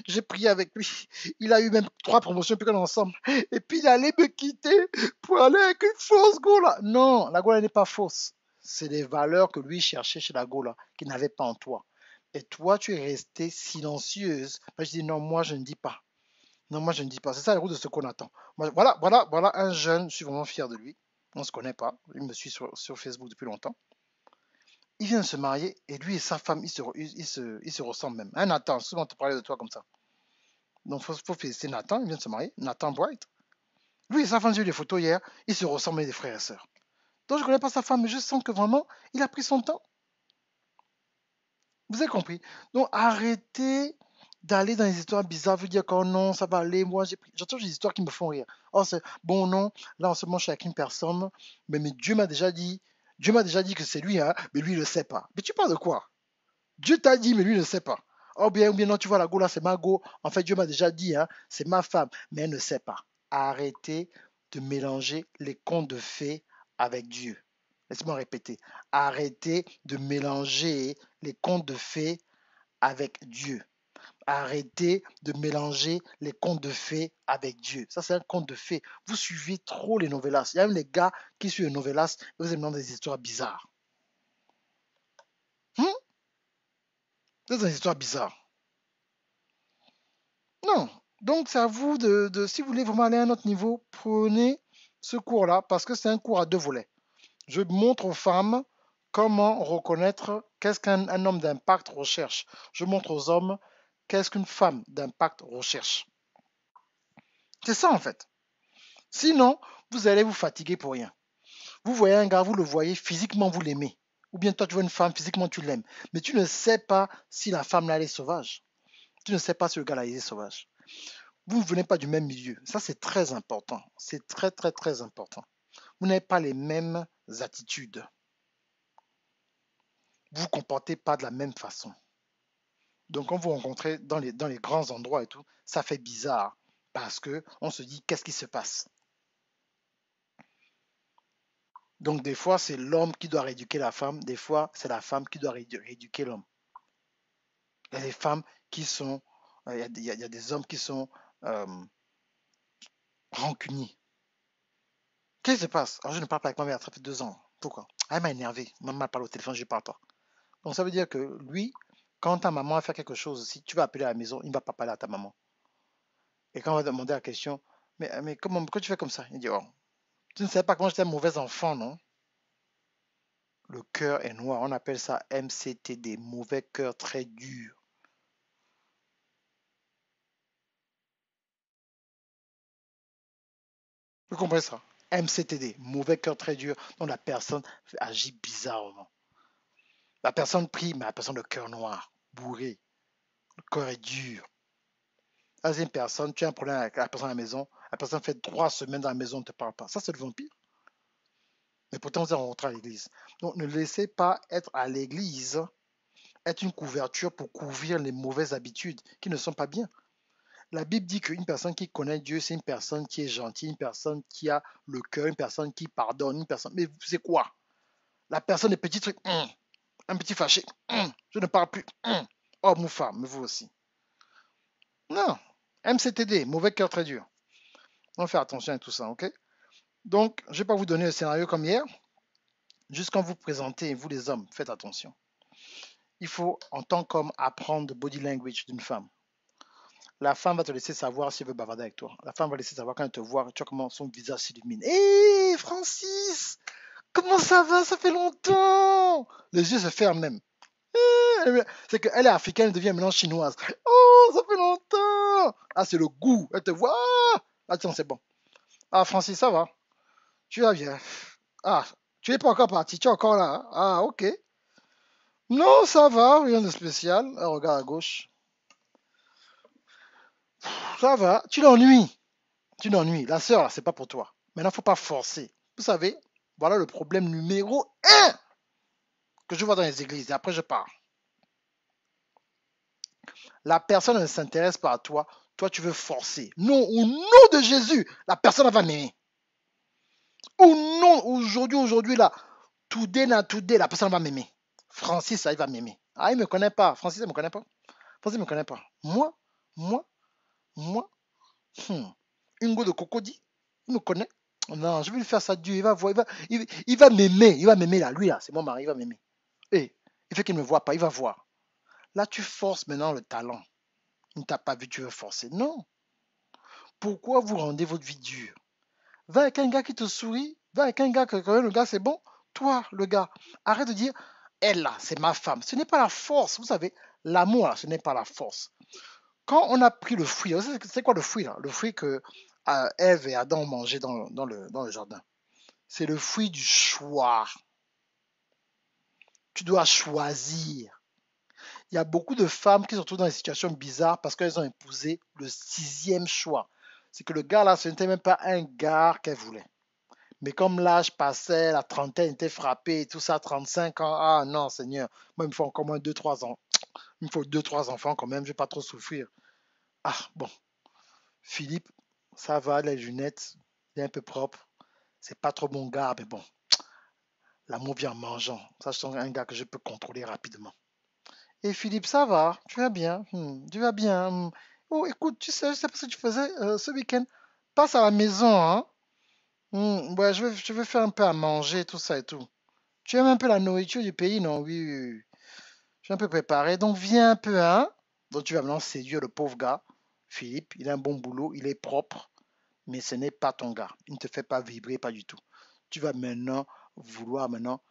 J'ai prié avec lui. Il a eu même 3 promotions puis qu'on est ensemble. Et puis, il allait me quitter pour aller avec une fausse gola. Non, la gola n'est pas fausse. C'est les valeurs que lui cherchait chez la gola, qu'il n'avait pas en toi. Et toi, tu es restée silencieuse. Je dis non, moi, je ne dis pas. Non, moi je ne dis pas. C'est ça la route de ce qu'on attend. Voilà un jeune, je suis vraiment fier de lui. On ne se connaît pas. Il me suit sur Facebook depuis longtemps. Il vient de se marier et lui et sa femme, ils se ressemblent même. Hein, Nathan, souvent te parler de toi comme ça. Donc faut féliciter Nathan, il vient de se marier. Nathan Bright. Lui et sa femme, j'ai vu des photos hier, ils se ressemblent des frères et sœurs. Donc je ne connais pas sa femme, mais je sens que vraiment, il a pris son temps. Vous avez compris? Donc arrêtez d'aller dans les histoires bizarres, vous dire que oh non, ça va aller, moi j'ai pris. J'entends des histoires qui me font rire. Oh, c'est bon, non, là en ce moment je suis avec une personne, mais Dieu m'a déjà dit que c'est lui, hein, mais lui il ne sait pas. Mais tu parles de quoi? Dieu t'a dit, mais lui ne sait pas. Oh bien, ou bien non, tu vois la go là, c'est ma go. En fait, Dieu m'a déjà dit, hein, c'est ma femme, mais elle ne sait pas. Arrêtez de mélanger les contes de fées avec Dieu. Laisse-moi répéter. Arrêtez de mélanger les contes de fées avec Dieu. Arrêtez de mélanger les contes de fées avec Dieu. Ça, c'est un conte de fées. Vous suivez trop les novellas. Il y a même les gars qui suivent les novellas et vous êtes dans des histoires bizarres. Vous êtes dans des histoires bizarres. Non. Donc, c'est à vous si vous voulez vraiment aller à un autre niveau, prenez ce cours-là parce que c'est un cours à 2 volets. Je montre aux femmes comment reconnaître qu'est-ce qu'un homme d'impact recherche. Je montre aux hommes qu'est-ce qu'une femme d'impact recherche. C'est ça en fait. Sinon, vous allez vous fatiguer pour rien. Vous voyez un gars, vous le voyez, physiquement vous l'aimez. Ou bien toi tu vois une femme, physiquement tu l'aimes. Mais tu ne sais pas si la femme là elle est sauvage. Tu ne sais pas si le gars là il est sauvage. Vous ne venez pas du même milieu. Ça c'est très important. C'est très très très important. Vous n'avez pas les mêmes attitudes. Vous vous comportez pas de la même façon. Donc quand vous rencontrez dans les grands endroits et tout, ça fait bizarre. Parce que on se dit qu'est-ce qui se passe. Donc des fois, c'est l'homme qui doit rééduquer la femme, des fois, c'est la femme qui doit rééduquer l'homme. Il y a des femmes qui sont, il y a des hommes qui sont euh, rancuniers. Qu'est-ce qui se passe? Alors je ne parle pas avec ma mère, ça fait 2 ans. Pourquoi? Elle m'a énervé. Maman parle au téléphone, je ne parle pas. Donc ça veut dire que lui, quand ta maman va faire quelque chose, si tu vas appeler à la maison, il ne va pas parler à ta maman. Et quand on va demander la question, mais comment, pourquoi tu fais comme ça? Il dit, oh, tu ne sais pas comment j'étais un mauvais enfant, non? Le cœur est noir. On appelle ça MCTD, mauvais cœur très dur. Vous comprenez ça? MCTD, mauvais cœur très dur, dont la personne agit bizarrement. La personne prie, mais la personne le cœur noir, bourré, le cœur est dur. Là, c'est une personne, tu as un problème avec la personne à la maison, la personne fait 3 semaines dans la maison, ne te parle pas. Ça, c'est le vampire. Mais pourtant, vous êtes rencontré à l'église. Donc, ne laissez pas être à l'église, être une couverture pour couvrir les mauvaises habitudes qui ne sont pas bien. La Bible dit qu'une personne qui connaît Dieu, c'est une personne qui est gentille, une personne qui a le cœur, une personne qui pardonne, une personne. Mais c'est quoi? La personne des petits trucs, un petit fâché, je ne parle plus, homme ou femme, mais vous aussi. Non. MCTD, mauvais cœur très dur. On fait attention à tout ça, ok? Donc, je ne vais pas vous donner le scénario comme hier. Juste quand vous présentez, vous les hommes, faites attention. Il faut, en tant qu'homme, apprendre le body language d'une femme. La femme va te laisser savoir si elle veut bavarder avec toi. La femme va laisser savoir quand elle te voit, tu vois comment son visage s'illumine. Hé, hey, Francis, comment ça va? Ça fait longtemps. Les yeux se ferment même. C'est qu'elle est africaine, elle devient maintenant chinoise. Oh, ça fait longtemps. Ah, c'est le goût. Elle te voit. Ah, tiens, c'est bon. Ah, Francis, ça va? Tu vas bien? Ah, tu n'es pas encore parti, tu es encore là. Hein? Ah, ok. Non, ça va, rien de spécial. Elle regarde à gauche. Ça va, tu l'ennuies. Tu l'ennuies. La sœur, c'est pas pour toi. Maintenant, faut pas forcer. Vous savez, voilà le problème numéro un que je vois dans les églises. Et après, je pars. La personne ne s'intéresse pas à toi. Toi, tu veux forcer. Non, au nom de Jésus, la personne va m'aimer. Au nom, aujourd'hui, là, today, la personne va m'aimer. Francis, ça, il va m'aimer. Ah, il me connaît pas. Francis, il me connaît pas. Francis, il me connaît pas. Moi, moi, une go de cocody, il me connaît. Non, je vais lui faire ça Dieu. Il va voir, il va m'aimer. Il va m'aimer là. Lui là, c'est mon mari, il va m'aimer. Et il fait qu'il ne me voit pas, il va voir. Là, tu forces maintenant le talent. Il ne t'a pas vu, tu veux forcer. Non. Pourquoi vous rendez votre vie dure? Va avec un gars qui te sourit. Va avec un gars que quand même le gars c'est bon. Toi, le gars, arrête de dire, elle là, c'est ma femme. Ce n'est pas la force. Vous savez, l'amour là, ce n'est pas la force. Quand on a pris le fruit, c'est quoi le fruit là? Le fruit que Ève et Adam ont mangé dans le jardin. C'est le fruit du choix. Tu dois choisir. Il y a beaucoup de femmes qui se retrouvent dans des situations bizarres parce qu'elles ont épousé le 6e choix. C'est que le gars là, ce n'était même pas un gars qu'elle voulait. Mais comme l'âge passait, la trentaine était frappée, tout ça, 35 ans, ah non, Seigneur, moi il me faut encore moins 2-3 ans. Il me faut 2-3 enfants quand même, je ne vais pas trop souffrir. Ah bon, Philippe, ça va, les lunettes, il est un peu propre. C'est pas trop mon gars, mais bon, l'amour vient en mangeant. Ça, c'est un gars que je peux contrôler rapidement. Et Philippe, ça va, tu vas bien, tu vas bien. Oh, écoute, tu sais, je sais pas ce que tu faisais ce week-end. Passe à la maison, hein. Ouais, je vais faire un peu à manger, tout ça et tout. Tu aimes un peu la nourriture du pays, non? Oui, oui, oui. Je suis un peu préparé, donc viens un peu, hein. Donc tu vas maintenant séduire le pauvre gars. Philippe, il a un bon boulot, il est propre, mais ce n'est pas ton gars. Il ne te fait pas vibrer, pas du tout. Tu vas maintenant vouloir maintenant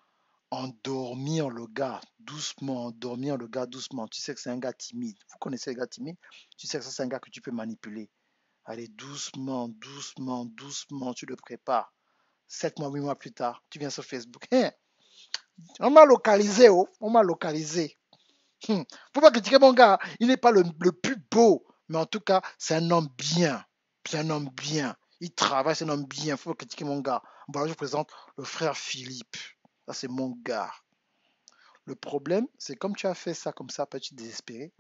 endormir le gars doucement, endormir le gars doucement. Tu sais que c'est un gars timide. Vous connaissez les gars timides? Tu sais que ça, c'est un gars que tu peux manipuler. Allez, doucement, doucement, doucement, tu le prépares. 7 mois, 8 mois plus tard, tu viens sur Facebook. Hein, on m'a localisé, oh, on m'a localisé. Faut pas critiquer mon gars. Il n'est pas le plus beau, mais en tout cas, c'est un homme bien. C'est un homme bien. Il travaille, c'est un homme bien. Faut pas critiquer mon gars. Voilà, je vous présente le frère Philippe. Ça, c'est mon gars. Le problème, c'est comme tu as fait ça comme ça, petit désespéré,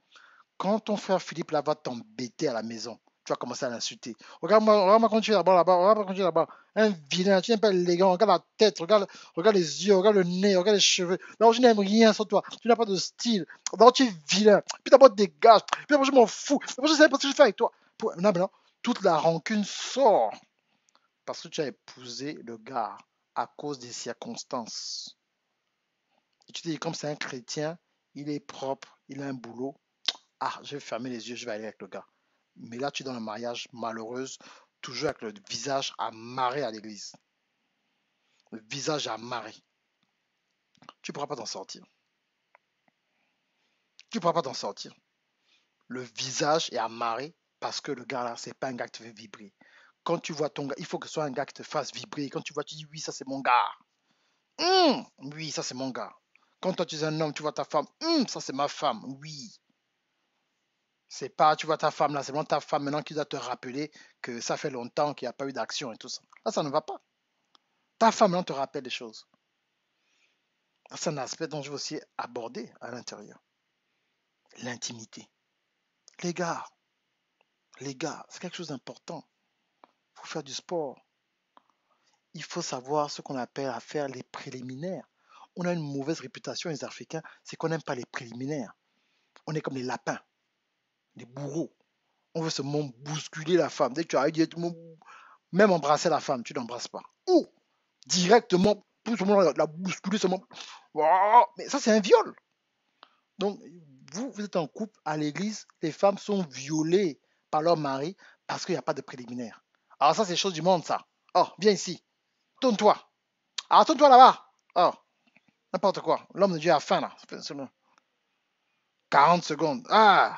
quand ton frère Philippe là va t'embêter à la maison, tu vas commencer à l'insulter. Regarde-moi quand tu es là-bas, regarde-moi quand tu es là-bas. Un vilain, tu n'es pas élégant, regarde la tête, regarde les yeux, regarde le nez, regarde les cheveux. Non, je n'aime rien sur toi, tu n'as pas de style. D'abord, tu es vilain, puis d'abord, dégage, puis d'abord, je m'en fous. D'abord, je sais pas ce que je fais avec toi. Maintenant, toute la rancune sort parce que tu as épousé le gars à cause des circonstances. Et tu te dis, comme c'est un chrétien, il est propre, il a un boulot. Ah, je vais fermer les yeux, je vais aller avec le gars. Mais là, tu es dans le mariage malheureuse, toujours avec le visage amarré à l'église. Le visage amarré. Tu ne pourras pas t'en sortir. Tu ne pourras pas t'en sortir. Le visage est amarré parce que le gars là, c'est pas un gars qui te fait vibrer. Quand tu vois ton gars, il faut que ce soit un gars qui te fasse vibrer. Quand tu vois, tu dis oui, ça c'est mon gars. Oui, ça c'est mon gars. Quand toi tu es un homme, tu vois ta femme. Ça c'est ma femme. Oui. C'est pas, tu vois ta femme là, c'est vraiment ta femme maintenant qui doit te rappeler que ça fait longtemps qu'il n'y a pas eu d'action et tout ça. Là, ça ne va pas. Ta femme maintenant te rappelle des choses. C'est un aspect dont je veux aussi aborder à l'intérieur. L'intimité. Les gars, c'est quelque chose d'important. Il faut faire du sport. Il faut savoir ce qu'on appelle à faire les préliminaires. On a une mauvaise réputation, les Africains, c'est qu'on n'aime pas les préliminaires. On est comme les lapins, les bourreaux. On veut seulement bousculer la femme. Dès que tu arrives directement, même embrasser la femme, tu n'embrasses pas. Ou directement, tout le monde la bousculer seulement. Mais ça, c'est un viol. Donc, vous êtes en couple à l'église, les femmes sont violées par leur mari parce qu'il n'y a pas de préliminaire. Alors ça, c'est chose du monde, ça. Oh, viens ici. Tourne-toi. Alors, tourne-toi là-bas. Oh, n'importe quoi. L'homme de Dieu a faim, là. 40 secondes. Ah,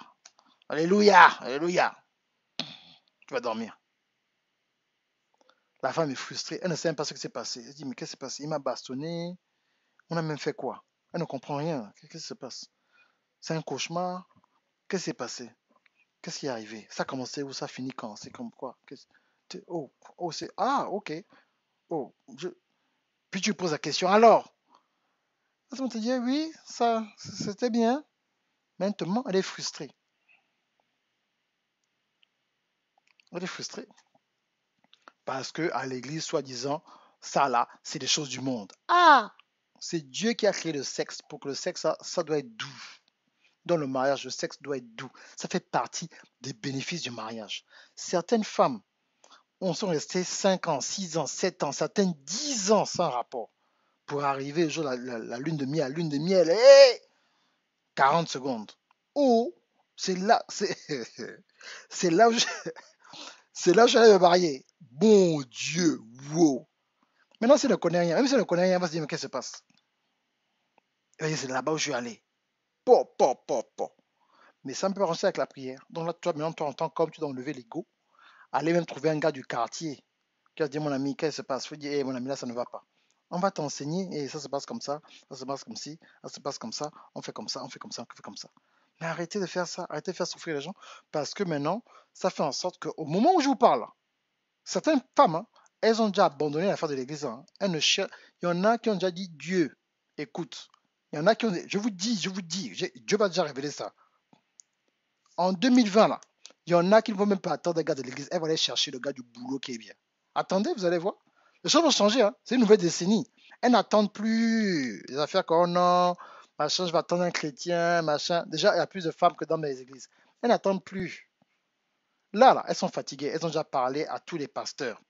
alléluia, alléluia. Tu vas dormir. La femme est frustrée. Elle ne sait même pas ce qui s'est passé. Elle dit, mais qu'est-ce qui s'est passé? Il m'a bastonné. On a même fait quoi? Elle ne comprend rien. Qu'est-ce qui se passe? C'est un cauchemar? Qu'est-ce qui s'est passé? Qu'est-ce qui est arrivé? Ça a commencé où? Ça finit quand? C'est comme quoi? Oh, oh, c'est... Ah, ok. Oh, Puis tu poses la question. Alors? Elle te dit, oui, ça, c'était bien. Maintenant, elle est frustrée. Elle est frustrée. Parce que à l'église, soi-disant, ça là, c'est des choses du monde. Ah! C'est Dieu qui a créé le sexe pour que le sexe, ça doit être doux. Dans le mariage, le sexe doit être doux. Ça fait partie des bénéfices du mariage. Certaines femmes sont restées 5 ans, 6 ans, 7 ans, certaines 10 ans sans rapport pour arriver au jour de la lune de miel. La lune de miel, hey 40 secondes. Ou, c'est là, c'est là où c'est là où j'allais me marier. Bon Dieu, wow. Maintenant, si elle ne connaît rien, même si elle ne connaît rien, elle va se dire, mais qu'est-ce qui se passe? Et c'est là-bas où je suis allé. Po, po, po, po. Mais ça me peut avancer avec la prière. Donc là, toi, maintenant, toi, en tant qu'homme, tu dois enlever l'ego. Aller même trouver un gars du quartier qui va dire, mon ami, qu'est-ce qui se passe? Il faut dire, hey, mon ami, là, ça ne va pas. On va t'enseigner, et ça se passe comme ça se passe comme ci, ça se passe comme ça, on fait comme ça, on fait comme ça, on fait comme ça. Mais arrêtez de faire ça, arrêtez de faire souffrir les gens, parce que maintenant, ça fait en sorte qu'au moment où je vous parle, certaines femmes, hein, elles ont déjà abandonné l'affaire de l'église. Hein. Elles ne cherchent... Il y en a qui ont déjà dit, Dieu, écoute. Il y en a qui ont... Je vous dis, Dieu m'a déjà révélé ça. En 2020, là, il y en a qui ne vont même pas attendre le gars de l'église. Elles vont aller chercher le gars du boulot qui est bien. Attendez, vous allez voir. Les choses vont changer. Hein. C'est une nouvelle décennie. Elles n'attendent plus les affaires comme oh non, machin, je vais attendre un chrétien, machin. Déjà, il y a plus de femmes que dans mes églises. Elles n'attendent plus. Là, elles sont fatiguées. Elles ont déjà parlé à tous les pasteurs.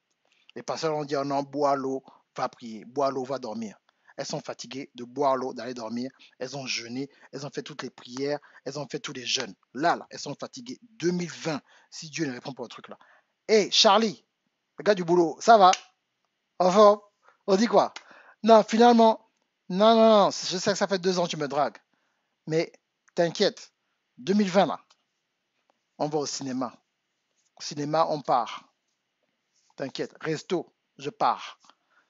Les pasteurs ont dit oh non, bois l'eau, va prier. Bois l'eau, va dormir. Elles sont fatiguées de boire l'eau, d'aller dormir. Elles ont jeûné, elles ont fait toutes les prières, elles ont fait tous les jeûnes. Là, elles sont fatiguées. 2020, si Dieu ne répond pas au truc là. Hé, Charlie, le gars du boulot, ça va? Enfin, on dit quoi? Non, finalement, non, je sais que ça fait 2 ans que tu me dragues. Mais t'inquiète, 2020 là, on va au cinéma. Au cinéma, on part. T'inquiète, resto, je pars.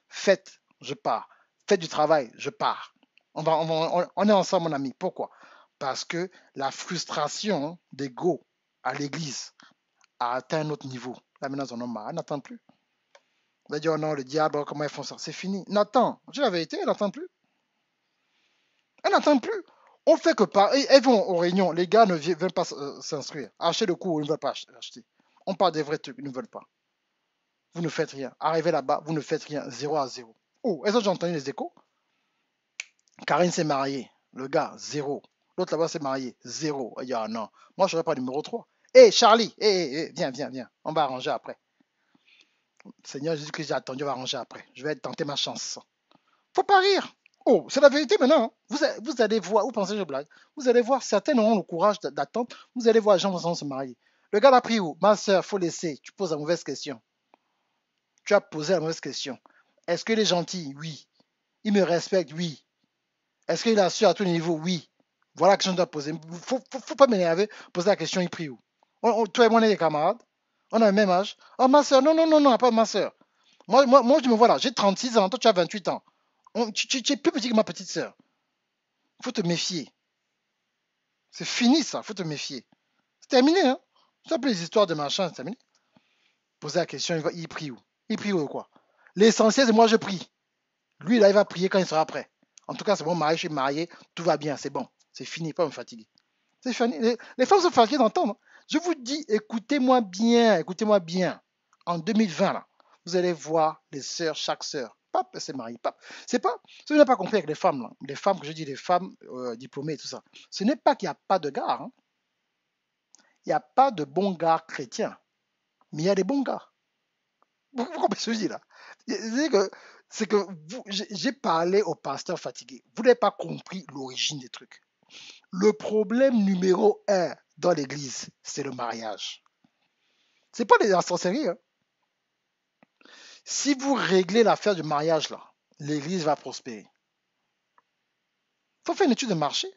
Fête, je pars. Fête du travail, je pars. On est ensemble, mon ami. Pourquoi? Parce que la frustration d'ego à l'église a atteint un autre niveau. Là, maintenant, on en a marre. Elle n'attend plus. On va dire, oh non, le diable, comment ils font ça? C'est fini. N'attends. Je dis la vérité, elle n'attend plus. Elle n'attend plus. On fait que par. Elles vont aux réunions. Les gars ne veulent pas s'instruire. Acheter le cours, ils ne veulent pas acheter. On parle des vrais trucs, ils ne veulent pas. Vous ne faites rien. Arrivez là-bas, vous ne faites rien. 0-0. Oh, est-ce que j'ai entendu les échos? Karine s'est mariée. Le gars, 0. L'autre là-bas s'est marié. 0. Il dit, ah non. Moi, je ne serais pas numéro 3. Hé, Charlie, viens. On va arranger après. Seigneur Jésus-Christ, j'ai attendu, on va arranger après. Je vais tenter ma chance. Faut pas rire. Oh, c'est la vérité maintenant. Vous allez voir, vous pensez que je blague? Vous allez voir, certains auront le courage d'attendre. Vous allez voir les gens vont se marier. Le gars l'a pris où? Ma soeur, faut laisser. Tu poses la mauvaise question. Tu as posé la mauvaise question. Est-ce qu'il est gentil? Oui. Il me respecte? Oui. Est-ce qu'il assure à tous les niveaux? Oui. Voilà la question que je dois poser. Faut pas m'énerver. Poser la question, il prie où? Toi et moi, on est des camarades. On a le même âge. Oh, ma soeur, non, pas ma soeur. Moi, je me vois là. J'ai 36 ans. Toi, tu as 28 ans. Tu es plus petit que ma petite soeur. Faut te méfier. C'est fini ça. Faut te méfier. C'est terminé, hein. Ça peut les histoires de machin, c'est terminé. Poser la question, il prie où? Il prie où quoi? L'essentiel, c'est moi, je prie. Lui, là, il va prier quand il sera prêt. En tout cas, c'est bon mari, je suis marié, tout va bien, c'est bon. C'est fini, pas me fatiguer. C'est fini. Les femmes sont fatiguées d'entendre. Je vous dis, écoutez-moi bien, écoutez-moi bien. En 2020, là, vous allez voir les sœurs, chaque sœur. Pape, elle s'est mariée. Pape. C'est pas, ce n'est pas compris avec les femmes, là. Les femmes, que je dis, les femmes diplômées et tout ça. Ce n'est pas qu'il n'y a pas de gars. Hein. Il n'y a pas de bons gars chrétiens. Mais il y a des bons gars. Vous comprenez ce que je dis là? C'est que j'ai parlé au pasteur fatigué. Vous n'avez pas compris l'origine des trucs. Le problème numéro un dans l'église, c'est le mariage. C'est pas les sorcelleries. Hein. Si vous réglez l'affaire du mariage là, l'église va prospérer. Il faut faire une étude de marché.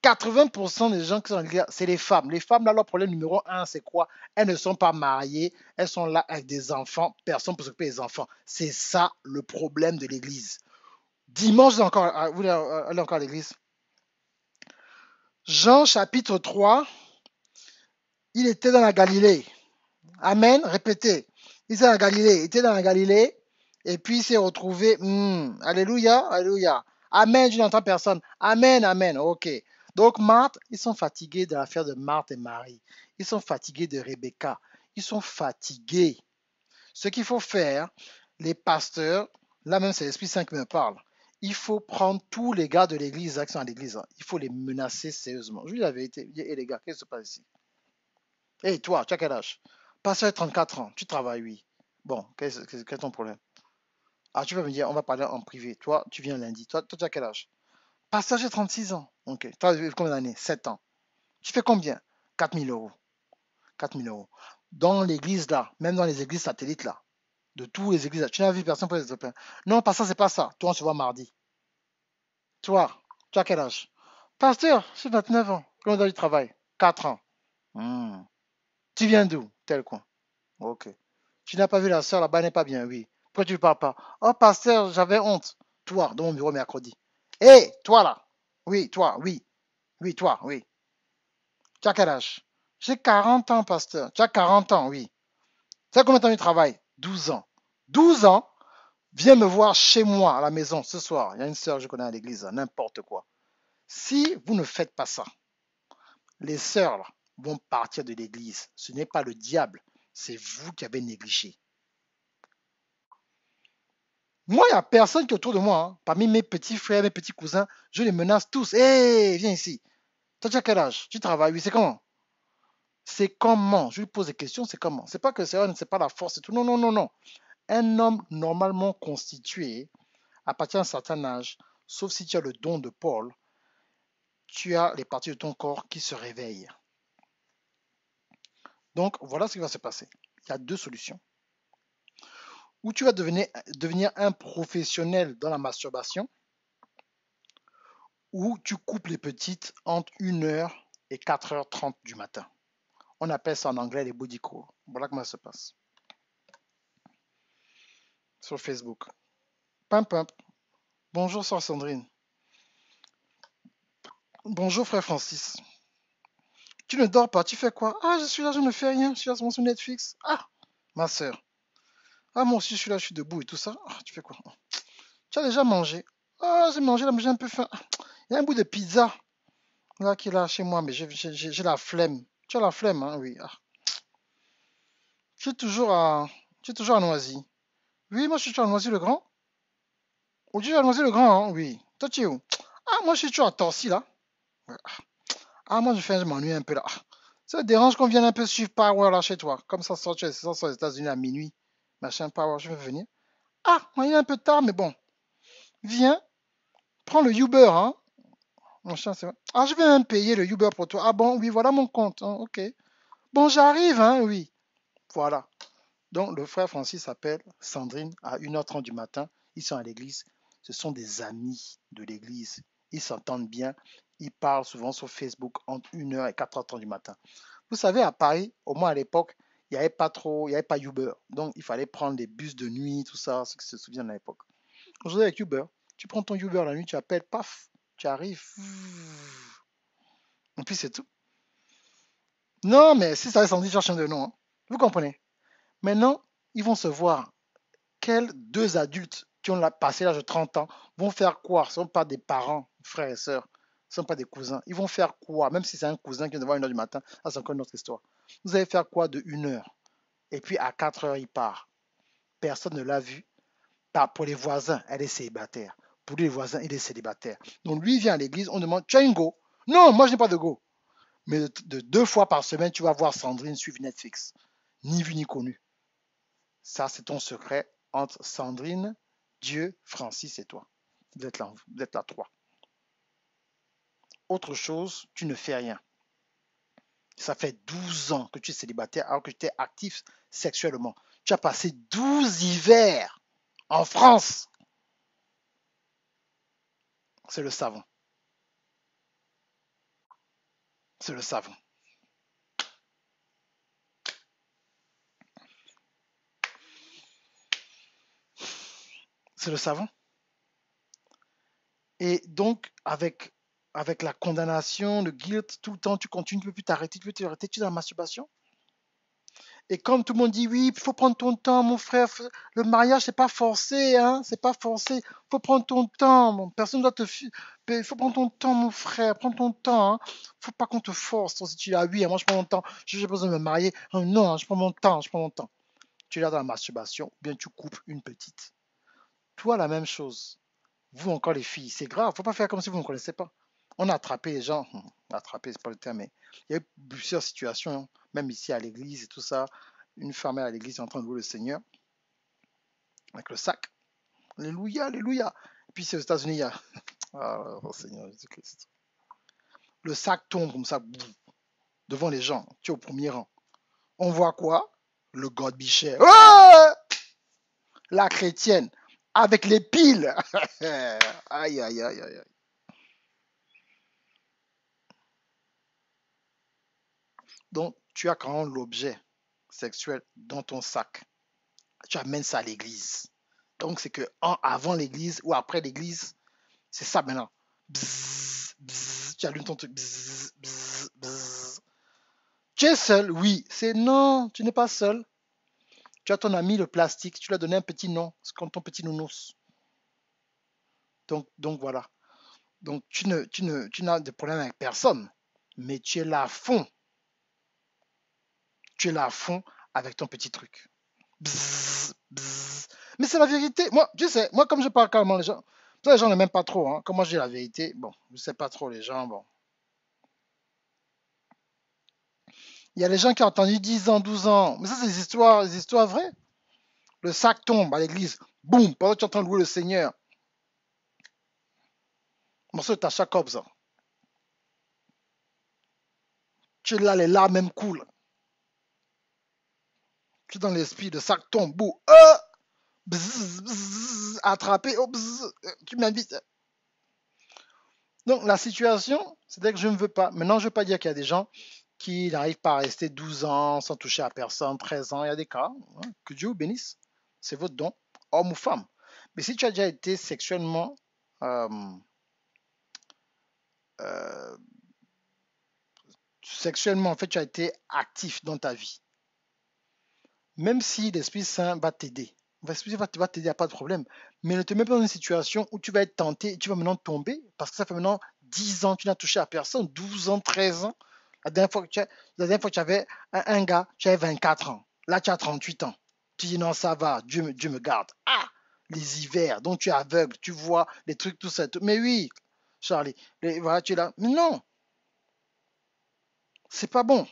80% des gens qui sont dans l'église, c'est les femmes. Les femmes, là, leur problème numéro un, c'est quoi? Elles ne sont pas mariées, elles sont là avec des enfants, personne pour s'occuper des enfants. C'est ça le problème de l'église. Dimanche, vous allez encore à l'église. Jean chapitre 3, il était dans la Galilée. Amen, répétez. Il était dans la Galilée, il était dans la Galilée, et puis il s'est retrouvé, alléluia, alléluia. Amen, je n'entends personne. Amen, amen, ok. Donc Marthe, ils sont fatigués de l'affaire de Marthe et Marie. Ils sont fatigués de Rebecca. Ils sont fatigués. Ce qu'il faut faire, les pasteurs, là même c'est l'Esprit Saint qui me parle, il faut prendre tous les gars de l'église qui sont à l'église, il faut les menacer sérieusement. Je vous dis la vérité, et les gars, qu'est-ce qui se passe ici? Hé, toi, tu as quel âge? Pasteur a 34 ans, tu travailles, oui. Bon, quel est ton problème? Ah, tu vas me dire, on va parler en privé. Toi, tu viens lundi. Toi, tu as quel âge? Pasteur, j'ai 36 ans. Ok. Toi, tu as combien d'années? 7 ans. Tu fais combien? 4 000 euros. 4 000 euros. Dans l'église là, même dans les églises satellites là, de tous les églises, tu n'as vu personne pour les copains. Non, pasteur, c'est pas ça. Toi, on se voit mardi. Toi, tu as quel âge? Pasteur, j'ai 29 ans. Combien d'années de travail? 4 ans. Hmm. Tu viens d'où? Tel coin. Ok. Tu n'as pas vu la soeur là-bas, elle n'est pas bien, oui. Pourquoi tu ne parles pas? Oh, pasteur, j'avais honte. Toi, dans mon bureau mercredi. Hé, toi là. Oui, toi, oui. Oui, toi, oui. Tu as quel âge? J'ai 40 ans, pasteur. Tu as 40 ans, oui. Tu sais combien de temps tu travailles? 12 ans. 12 ans? Viens me voir chez moi à la maison ce soir. Il y a une soeur que je connais à l'église, n'importe quoi. Si vous ne faites pas ça, les sœurs là, vont partir de l'église. Ce n'est pas le diable, c'est vous qui avez négligé. Moi, il n'y a personne qui est autour de moi. Hein. Parmi mes petits frères, mes petits cousins, je les menace tous. Hé, hey, viens ici. Toi, tu as quel âge? Tu travailles? Oui, c'est comment? C'est comment? Je lui pose des questions, c'est comment? C'est pas que c'est pas la force et tout. Non, non, non, non. Un homme normalement constitué, à partir d'un certain âge, sauf si tu as le don de Paul, tu as les parties de ton corps qui se réveillent. Donc, voilà ce qui va se passer. Il y a deux solutions. Ou tu vas devenir un professionnel dans la masturbation, ou tu coupes les petites entre 1 h et 4 h 30 du matin. On appelle ça en anglais les body calls. Voilà comment ça se passe. Sur Facebook. Pim, pim. Bonjour, soeur Sandrine. Bonjour, frère Francis. Tu ne dors pas, tu fais quoi? Ah, je suis là, je ne fais rien. Je suis là sur Netflix. Ah, ma soeur. Ah, moi aussi, je suis là, je suis debout et tout ça. Ah, tu fais quoi? Tu as déjà mangé? Ah, j'ai mangé là, mais j'ai un peu faim. Il y a un bout de pizza là qui est là chez moi, mais j'ai la flemme. Tu as la flemme, hein? Oui. Ah. Tu es toujours à, tu es toujours à Noisy. Oui, moi je suis toujours à Noisy-le-Grand. Ou tu es à Noisy-le-Grand, hein? Oui. Toi, tu es où? Ah, moi je suis toujours à Torcy là. Ouais. Ah, moi je m'ennuie un peu là. Ah. Ça te dérange qu'on vienne un peu suivre Power là chez toi? Comme ça, tu es aux États-Unis à minuit. Machin, Power, je veux venir. Ah, moi il est un peu tard, mais bon. Viens, prends le Uber, hein? Machin, c'est vrai. Ah, je vais même payer le Uber pour toi. Ah bon, oui, voilà mon compte. Hein, ok. Bon, j'arrive, hein, oui. Voilà. Donc, le frère Francis appelle Sandrine à 1 h 30 du matin. Ils sont à l'église. Ce sont des amis de l'église. Ils s'entendent bien. Ils parlent souvent sur Facebook entre 1 h et 4 h 30 du matin. Vous savez, à Paris, au moins à l'époque, il n'y avait pas trop, il n'y avait pas Uber. Donc, il fallait prendre des bus de nuit, tout ça, ceux qui se souviennent à l'époque. Aujourd'hui, avec Uber, tu prends ton Uber la nuit, tu appelles, paf, tu arrives. Et puis, c'est tout. Non, mais si ça Sandrine cherche un de nom, hein. Vous comprenez? Maintenant, ils vont se voir. Quels deux adultes qui ont passé l'âge de 30 ans vont faire quoi? Ce ne sont pas des parents, frères et sœurs. Ce ne sont pas des cousins. Ils vont faire quoi? Même si c'est un cousin qui vient de voir 1 heure du matin, ça c'est encore une autre histoire. Vous allez faire quoi de 1 heure? Et puis à 4 heures, il part. Personne ne l'a vu. Pas pour les voisins, elle est célibataire. Pour les voisins, il est célibataire. Donc lui, il vient à l'église, on demande, tu as une go? Non, moi je n'ai pas de go. Mais de 2 fois par semaine, tu vas voir Sandrine suivre Netflix. Ni vu ni connu. Ça, c'est ton secret entre Sandrine, Dieu, Francis et toi. Vous êtes là trois. Autre chose, tu ne fais rien. Ça fait 12 ans que tu es célibataire alors que tu es actif sexuellement. Tu as passé 12 hivers en France. C'est le savon. C'est le savon. C'est le savon. Et donc, avec la condamnation, le guilt, tout le temps, tu continues, tu ne peux plus t'arrêter, tu peux t'arrêter, tu es dans la masturbation. Et comme tout le monde dit, oui, il faut prendre ton temps, mon frère. Le mariage, c'est pas forcé, hein. C'est pas forcé. Il faut prendre ton temps. Personne ne doit te. Il faut prendre ton temps, mon frère. Prends ton temps, hein. Faut pas qu'on te force. Si tu dis, oui, moi, je prends mon temps. J'ai besoin de me marier. Oh, non, je prends mon temps. Je prends mon temps. Tu es là dans la masturbation, ou bien tu coupes une petite. Toi, la même chose. Vous, encore les filles, c'est grave. Faut pas faire comme si vous ne connaissez pas. On a attrapé les gens. Attrapé, c'est pas le terme, mais il y a eu plusieurs situations, hein, même ici à l'église et tout ça. Une femme à l'église est en train de louer le Seigneur avec le sac. Alléluia, alléluia. Et puis c'est aux États-Unis, il y a. Oh, Seigneur Jésus-Christ. Le sac tombe comme ça, devant les gens. Tu es au premier rang. On voit quoi? Le God Bichet. Oh, la chrétienne. Avec les piles. Aïe, aïe, aïe, aïe. Donc, tu as quand même l'objet sexuel dans ton sac. Tu amènes ça à l'église. Donc, c'est que avant l'église ou après l'église, c'est ça maintenant. Bzzz, bzzz, tu allumes ton truc. Bzzz, bzzz, bzzz. Tu es seul? Oui. C'est non, tu n'es pas seul. Tu as ton ami le plastique, tu lui as donné un petit nom, c'est comme ton petit nounours. Donc voilà. Donc tu n'as de problème avec personne, mais tu es là à fond. Tu es là à fond avec ton petit truc. Bzzz, bzzz. Mais c'est la vérité. Moi, tu sais, moi comme je parle calmement, les gens, ça, les gens n'aiment pas trop. Hein. Comment je dis la vérité? Bon, je sais pas trop les gens. Bon, il y a les gens qui ont entendu 10 ans, 12 ans. Mais ça, c'est des histoires vraies. Le sac tombe à l'église. Boum, pendant que tu es en train de louer le Seigneur. Morceau de ta Jacobs. Tu es là, les larmes même coulent. Tu es dans l'esprit, le sac tombe. Boum. Bzzz, bzzz, attrapé. Oh, bzzz, tu m'invites. Donc, la situation, c'est que je ne veux pas. Maintenant, je ne veux pas dire qu'il y a des gens qui n'arrivent pas à rester 12 ans sans toucher à personne, 13 ans. Il y a des cas. Hein, que Dieu vous bénisse. C'est votre don, homme ou femme. Mais si tu as déjà été euh, euh, sexuellement, en fait, tu as été actif dans ta vie, même si l'Esprit Saint va t'aider, l'Esprit va t'aider, il n'y a pas de problème, mais ne te mets pas dans une situation où tu vas être tenté et tu vas maintenant tomber, parce que ça fait maintenant 10 ans que tu n'as touché à personne, 12 ans, 13 ans. La dernière fois que tu avais un gars, tu avais 24 ans. Là, tu as 38 ans. Tu dis non, ça va, Dieu me garde. Ah, les hivers, donc tu es aveugle, tu vois les trucs, tout ça. Tout. Mais oui, Charlie, voilà, tu es là. Mais non, c'est pas bon.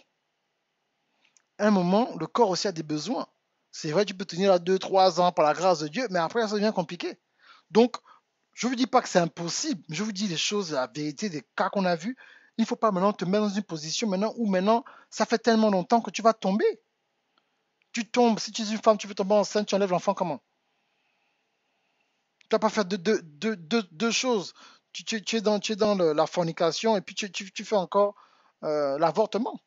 À un moment, le corps aussi a des besoins. C'est vrai, tu peux tenir là 2, 3 ans par la grâce de Dieu, mais après, ça devient compliqué. Donc, je ne vous dis pas que c'est impossible, je vous dis les choses, la vérité des cas qu'on a vus. Il ne faut pas maintenant te mettre dans une position maintenant où maintenant, ça fait tellement longtemps que tu vas tomber. Tu tombes, si tu es une femme, tu veux tomber enceinte, tu enlèves l'enfant comment? Tu ne vas pas faire deux choses. Tu es dans la fornication et puis tu fais encore l'avortement.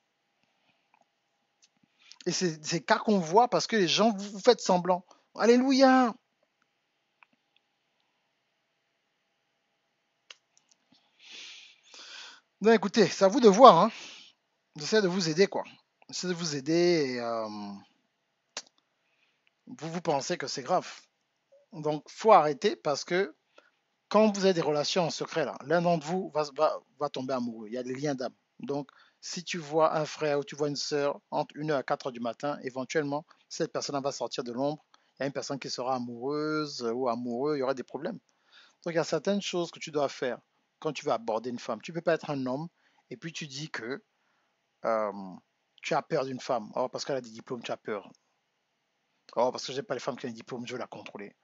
Et c'est ces cas qu'on voit parce que les gens, vous faites semblant. Alléluia. Non, écoutez, c'est à vous de voir. Hein. J'essaie de vous aider, quoi. J'essaie de vous aider et vous pensez que c'est grave. Donc, faut arrêter parce que quand vous avez des relations en secret, là, l'un d'entre vous va tomber amoureux. Il y a des liens d'âme. Donc, si tu vois un frère ou tu vois une sœur entre 1h à 4h du matin, éventuellement, cette personne va sortir de l'ombre. Il y a une personne qui sera amoureuse ou amoureux, il y aura des problèmes. Donc, il y a certaines choses que tu dois faire quand tu veux aborder une femme. Tu ne peux pas être un homme et puis tu dis que euh, tu as peur d'une femme. Oh, parce qu'elle a des diplômes, tu as peur. Oh, parce que je n'ai pas les femmes qui ont des diplômes, je veux la contrôler.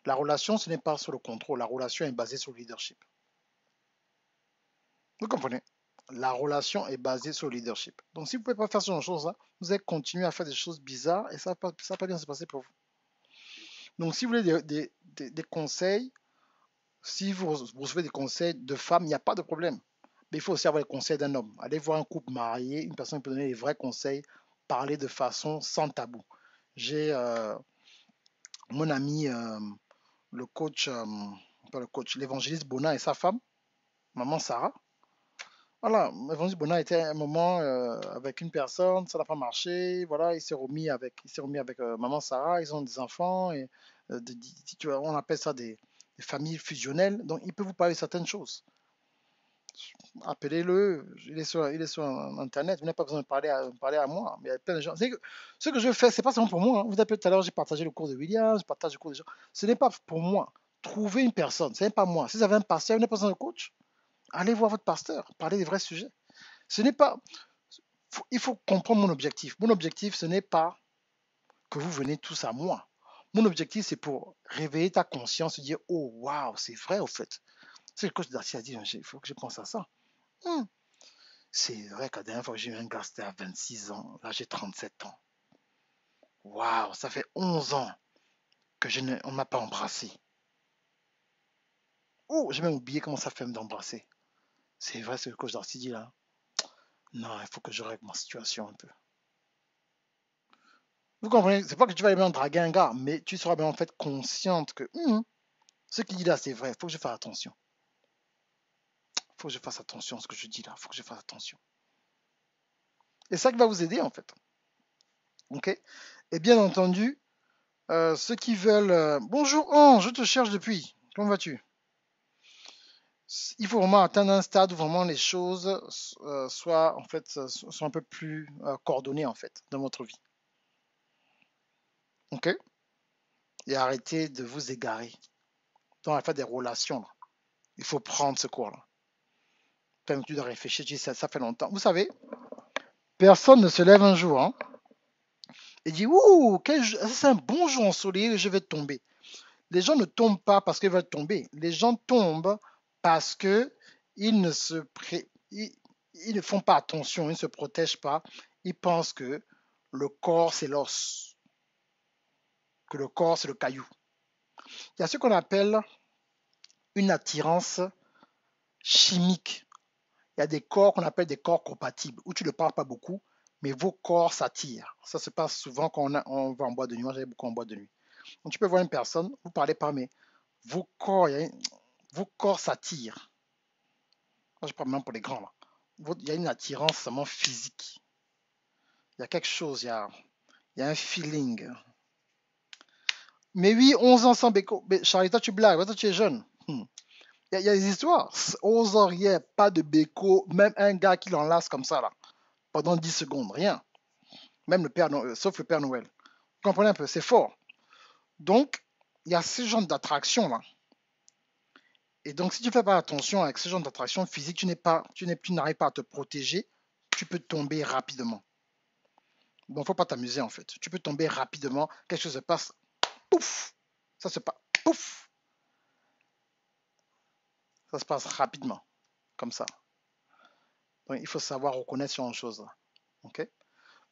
La relation, ce n'est pas sur le contrôle. La relation est basée sur le leadership. Vous comprenez? La relation est basée sur le leadership. Donc, si vous ne pouvez pas faire ce genre de choses-là, vous allez continuer à faire des choses bizarres et ça ne va pas bien se passer pour vous. Donc, si vous voulez des conseils, si vous recevez des conseils de femmes, il n'y a pas de problème. Mais il faut aussi avoir les conseils d'un homme. Allez voir un couple marié, une personne qui peut donner les vrais conseils, parler de façon sans tabou. J'ai mon ami, le coach, pas le coach, l'évangéliste Bona et sa femme, maman Sarah. Voilà, Évangile Bona était à un moment avec une personne, ça n'a pas marché. Voilà, il s'est remis avec maman Sarah. Ils ont des enfants et on appelle ça des familles fusionnelles. Donc, il peut vous parler de certaines choses. Appelez-le, il est sur Internet. Vous n'avez pas besoin de parler à moi. Mais il y a plein de gens. Ce que je fais, c'est pas seulement pour moi. Hein. Vous appelez tout à l'heure, j'ai partagé le cours de William, je partage le cours des gens. Ce n'est pas pour moi. Trouvez une personne, ce n'est pas moi. Si vous avez un pasteur, vous n'avez pas besoin de coach. Allez voir votre pasteur, parlez des vrais sujets. Ce n'est pas. Il faut comprendre mon objectif. Mon objectif, ce n'est pas que vous venez tous à moi. Mon objectif, c'est pour réveiller ta conscience et dire, oh, waouh, c'est vrai, au fait. C'est le coach Darcy a dit, il faut que je pense à ça. Hmm. C'est vrai qu'à la dernière fois que j'ai eu un gars, c'était à 26 ans. Là, j'ai 37 ans. Waouh, ça fait 11 ans que on ne m'a pas embrassé. Oh, j'ai même oublié comment ça fait d'embrasser. C'est vrai ce que le coach Darcy dit là. Non, il faut que je règle ma situation un peu. Vous comprenez? C'est pas que tu vas bien draguer un gars, mais tu seras bien en fait consciente que ce qu'il dit là, c'est vrai. Il faut que je fasse attention. Il faut que je fasse attention à ce que je dis là. Il faut que je fasse attention. Et ça qui va vous aider en fait. Ok? Et bien entendu, ceux qui veulent. Bonjour Ange, je te cherche depuis. Comment vas-tu? Il faut vraiment atteindre un stade où vraiment les choses soient en fait soient un peu plus coordonnées en fait dans votre vie. Ok? Et arrêtez de vous égarer dans la fait des relations là. Il faut prendre ce cours là. Permets-tu de réfléchir, tu dis, ça fait longtemps. Vous savez, personne ne se lève un jour hein, et dit ouh, c'est un bon jour ensoleillé, je vais tomber. Les gens ne tombent pas parce qu'ils veulent tomber. Les gens tombent parce que ils ne se pré... ils ne font pas attention, ils ne se protègent pas. Ils pensent que le corps c'est l'os, que le corps c'est le caillou. Il y a ce qu'on appelle une attirance chimique. Il y a des corps qu'on appelle des corps compatibles, où tu ne parles pas beaucoup, mais vos corps s'attirent. Ça se passe souvent quand on va en boîte de nuit. Moi, j'allais beaucoup en boîte de nuit. Donc, tu peux voir une personne, vous ne parlez pas, mais vos corps, vos corps s'attirent. Moi, je parle même pour les grands. Là. Il y a une attirance seulement physique. Il y a quelque chose, il y a un feeling. Mais oui, 11 ans sans béco. Mais Charlie, toi, tu blagues, toi, tu es jeune. Il y a des histoires. 11 ans, rien, pas de béco. Même un gars qui l'enlace comme ça, là, pendant 10 secondes, rien. Même le Père Noël, sauf le Père Noël. Vous comprenez un peu, c'est fort. Donc, il y a ce genre d'attraction là. Et donc, si tu ne fais pas attention avec ce genre d'attraction physique, tu n'arrives pas à te protéger, tu peux tomber rapidement. Bon, il ne faut pas t'amuser en fait. Tu peux tomber rapidement, quelque chose se passe, pouf, ça se passe, pouf, ça se passe rapidement, comme ça. Donc, il faut savoir reconnaître ce genre de choses là. Ok?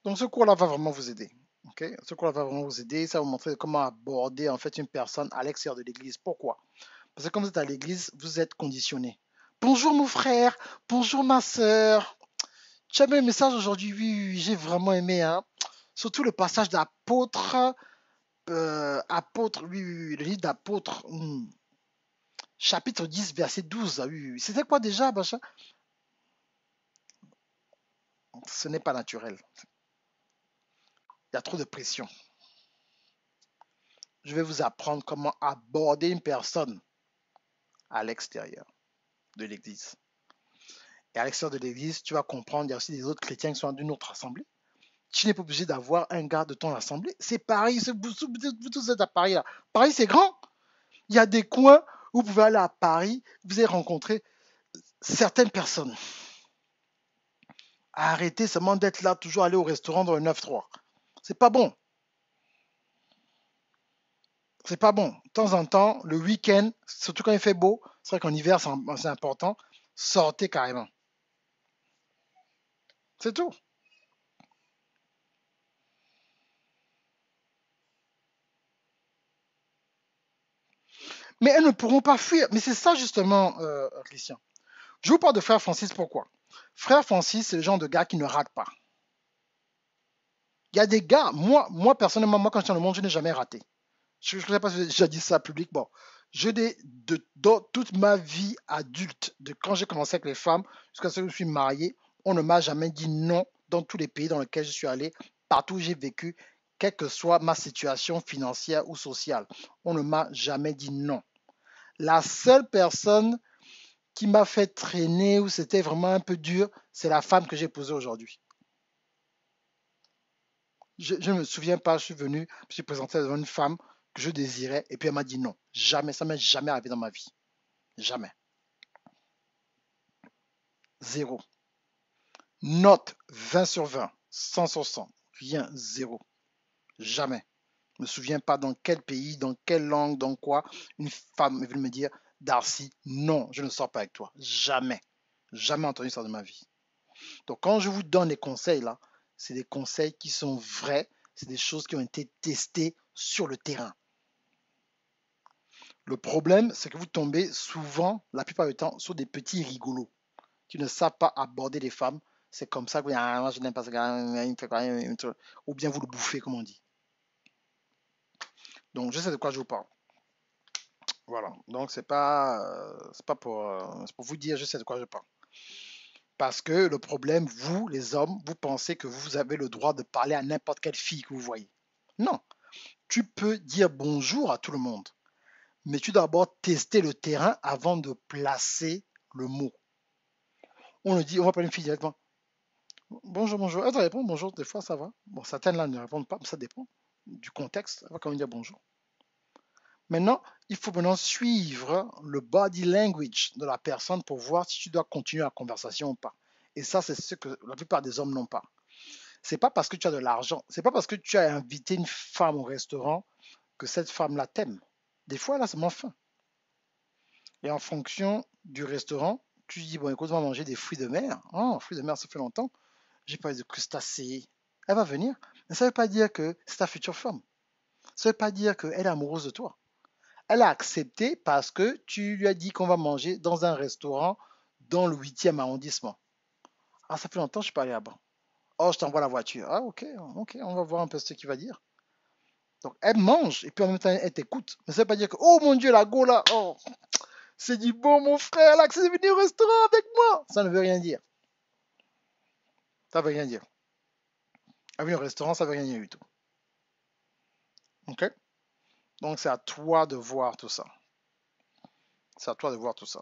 Donc, ce cours-là va vraiment vous aider. Okay? Ce cours-là va vraiment vous aider. Ça va vous montrer comment aborder en fait une personne à l'extérieur de l'église. Pourquoi? Parce que quand vous êtes à l'église, vous êtes conditionné. Bonjour mon frère, bonjour ma soeur. Tu as aimé le message aujourd'hui? Oui, oui, j'ai vraiment aimé. Hein. Surtout le passage d'apôtre. Apôtre, oui, oui, oui, le livre d'apôtre. Chapitre 10, verset 12. Ah, oui, oui. C'était quoi déjà, Bacha? Ce n'est pas naturel. Il y a trop de pression. Je vais vous apprendre comment aborder une personne à l'extérieur de l'église. Et à l'extérieur de l'église, tu vas comprendre, il y a aussi des autres chrétiens qui sont d'une autre assemblée. Tu n'es pas obligé d'avoir un gars de ton assemblée. C'est Paris, vous tous êtes à Paris là. Paris, c'est grand. Il y a des coins où vous pouvez aller à Paris, vous allez rencontrer certaines personnes. Arrêtez seulement d'être là, toujours aller au restaurant dans le 9-3. C'est pas bon. C'est pas bon. De temps en temps, le week-end, surtout quand il fait beau, c'est vrai qu'en hiver, c'est important, sortez carrément. C'est tout. Mais elles ne pourront pas fuir. Mais c'est ça justement, Christian. Je vous parle de frère Francis, pourquoi? Frère Francis, c'est le genre de gars qui ne rate pas. Il y a des gars, moi personnellement, moi quand j'étais dans le monde, je n'ai jamais raté. Je ne sais pas si j'ai déjà dit ça public. Bon, dans toute ma vie adulte, de quand j'ai commencé avec les femmes jusqu'à ce que je suis marié, on ne m'a jamais dit non dans tous les pays dans lesquels je suis allé, partout où j'ai vécu, quelle que soit ma situation financière ou sociale. On ne m'a jamais dit non. La seule personne qui m'a fait traîner où c'était vraiment un peu dur, c'est la femme que j'ai posée aujourd'hui. Je ne me souviens pas, je suis venu, je me suis présenté devant une femme que je désirais, et puis elle m'a dit non. Jamais, ça m'est jamais arrivé dans ma vie. Jamais. Zéro. Note 20 sur 20, 100 sur 100. Rien, zéro. Jamais. Je ne me souviens pas dans quel pays, dans quelle langue, dans quoi, une femme est venue me dire, Darcy, non, je ne sors pas avec toi. Jamais. Jamais entendu ça de ma vie. Donc quand je vous donne des conseils là, c'est des conseils qui sont vrais, c'est des choses qui ont été testées sur le terrain. Le problème, c'est que vous tombez souvent, la plupart du temps, sur des petits rigolos qui ne savent pas aborder les femmes. C'est comme ça que moi, je n'aime pas ce gars, il me fait quoi, ou bien vous le bouffez, comme on dit. Donc, je sais de quoi je vous parle. Voilà. Donc, c'est pour vous dire, je sais de quoi je parle. Parce que le problème, vous, les hommes, vous pensez que vous avez le droit de parler à n'importe quelle fille que vous voyez. Non. Tu peux dire bonjour à tout le monde, mais tu dois d'abord tester le terrain avant de placer le mot. On le dit, on va parler une fille directement. Bonjour, bonjour. Elle te répond bonjour, des fois ça va. Bon, certaines là ne répondent pas, mais ça dépend du contexte. Elle va quand même dire bonjour. Maintenant, il faut maintenant suivre le body language de la personne pour voir si tu dois continuer la conversation ou pas. Et ça, c'est ce que la plupart des hommes n'ont pas. C'est pas parce que tu as de l'argent, c'est pas parce que tu as invité une femme au restaurant que cette femme-là t'aime. Des fois, elle a seulement faim. Et en fonction du restaurant, tu dis, bon, écoute, on va manger des fruits de mer. Oh, fruits de mer, ça fait longtemps. J'ai parlé de crustacés. Elle va venir. Mais ça ne veut pas dire que c'est ta future femme. Ça ne veut pas dire qu'elle est amoureuse de toi. Elle a accepté parce que tu lui as dit qu'on va manger dans un restaurant dans le 8e arrondissement. Ah, ça fait longtemps que je suis pas allé là-bas. Oh, je t'envoie la voiture. Ah, ok, ok, on va voir un peu ce qu'il va dire. Donc, elle mange et puis en même temps, elle t'écoute. Mais ça ne veut pas dire que, oh mon Dieu, la go là, oh, c'est du bon, mon frère, là, que c'est venu au restaurant avec moi. Ça ne veut rien dire. Ça ne veut rien dire. Aller au restaurant, ça ne veut rien dire du tout. Ok? Donc, c'est à toi de voir tout ça. C'est à toi de voir tout ça.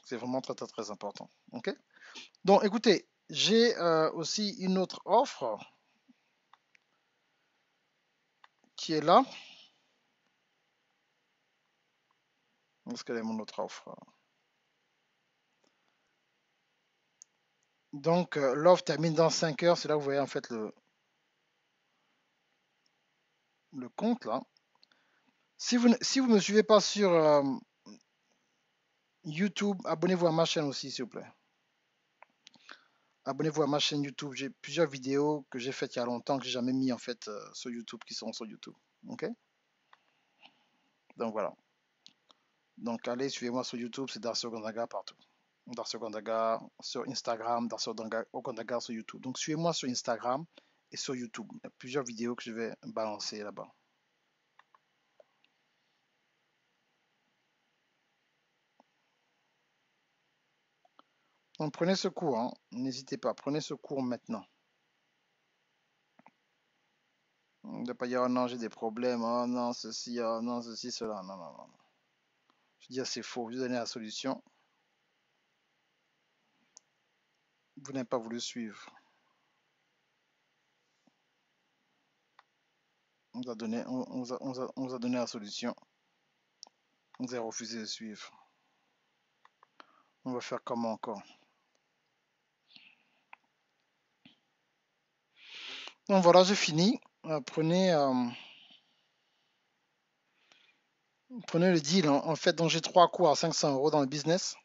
C'est vraiment très, très, très important. Ok? Donc, écoutez, j'ai aussi une autre offre qui est là. Est-ce qu'elle est mon autre offre? Donc, l'offre termine dans 5 heures. C'est là que vous voyez en fait le compte là. Si vous ne me suivez pas sur YouTube, abonnez-vous à ma chaîne aussi, s'il vous plaît. Abonnez-vous à ma chaîne YouTube. J'ai plusieurs vidéos que j'ai faites il y a longtemps que j'ai jamais mis en fait sur YouTube, qui sont sur YouTube. Ok? Donc voilà. Donc allez, suivez-moi sur YouTube, c'est Darcy Ogondaga partout. Darcy Ogondaga sur Instagram, Darcy Ogondaga sur YouTube. Donc suivez-moi sur Instagram et sur YouTube. Il y a plusieurs vidéos que je vais balancer là-bas. Donc prenez ce cours, hein. N'hésitez pas, prenez ce cours maintenant. Il ne doit pas y avoir, non, j'ai des problèmes, oh non, ceci, oh non, ceci, cela. Non, non, non. Je dis, c'est faux, je vous donne la solution. Vous n'avez pas voulu suivre. On vous a donné, on vous a donné la solution. Vous avez refusé de suivre. On va faire comment encore? Donc voilà, j'ai fini. Prenez le deal. En fait, donc j'ai 3 cours à 500 € dans le business.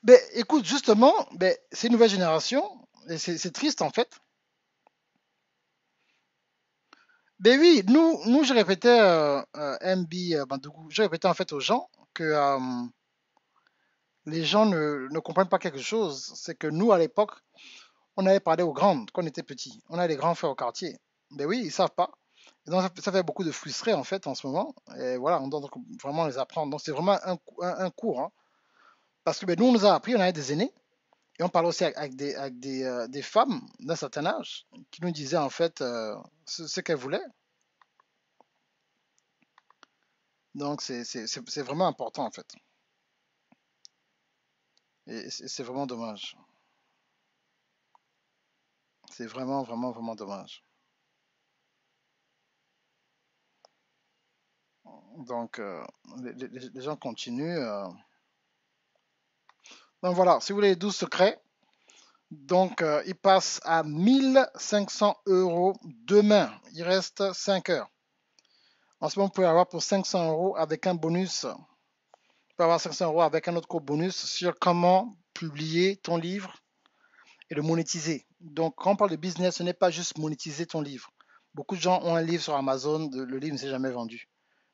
Ben, écoute, justement, ben, c'est une nouvelle génération. Et c'est triste, en fait. Ben oui, nous je répétais, MB Bandougou, je répétais en fait aux gens que les gens ne comprennent pas quelque chose. C'est que nous, à l'époque, on avait parlé aux grandes quand on était petits. On a les grands frères au quartier. Ben oui, ils savent pas. Et donc, ça fait beaucoup de frustrés en fait en ce moment. Et voilà, on doit donc vraiment les apprendre. Donc c'est vraiment un cours, hein. Parce que ben, nous, on nous a appris, on avait des aînés. Et on parle aussi avec des femmes d'un certain âge qui nous disaient en fait ce qu'elles voulaient. Donc c'est vraiment important en fait. Et c'est vraiment dommage. C'est vraiment, vraiment, vraiment dommage. Donc, les gens continuent. Donc voilà, si vous voulez les 12 secrets, donc il passe à 1 500 € demain. Il reste 5 heures. En ce moment, vous pouvez avoir pour 500 € avec un bonus. Vous pouvez avoir 500 € avec un autre code bonus sur comment publier ton livre et le monétiser. Donc, quand on parle de business, ce n'est pas juste monétiser ton livre. Beaucoup de gens ont un livre sur Amazon, le livre ne s'est jamais vendu.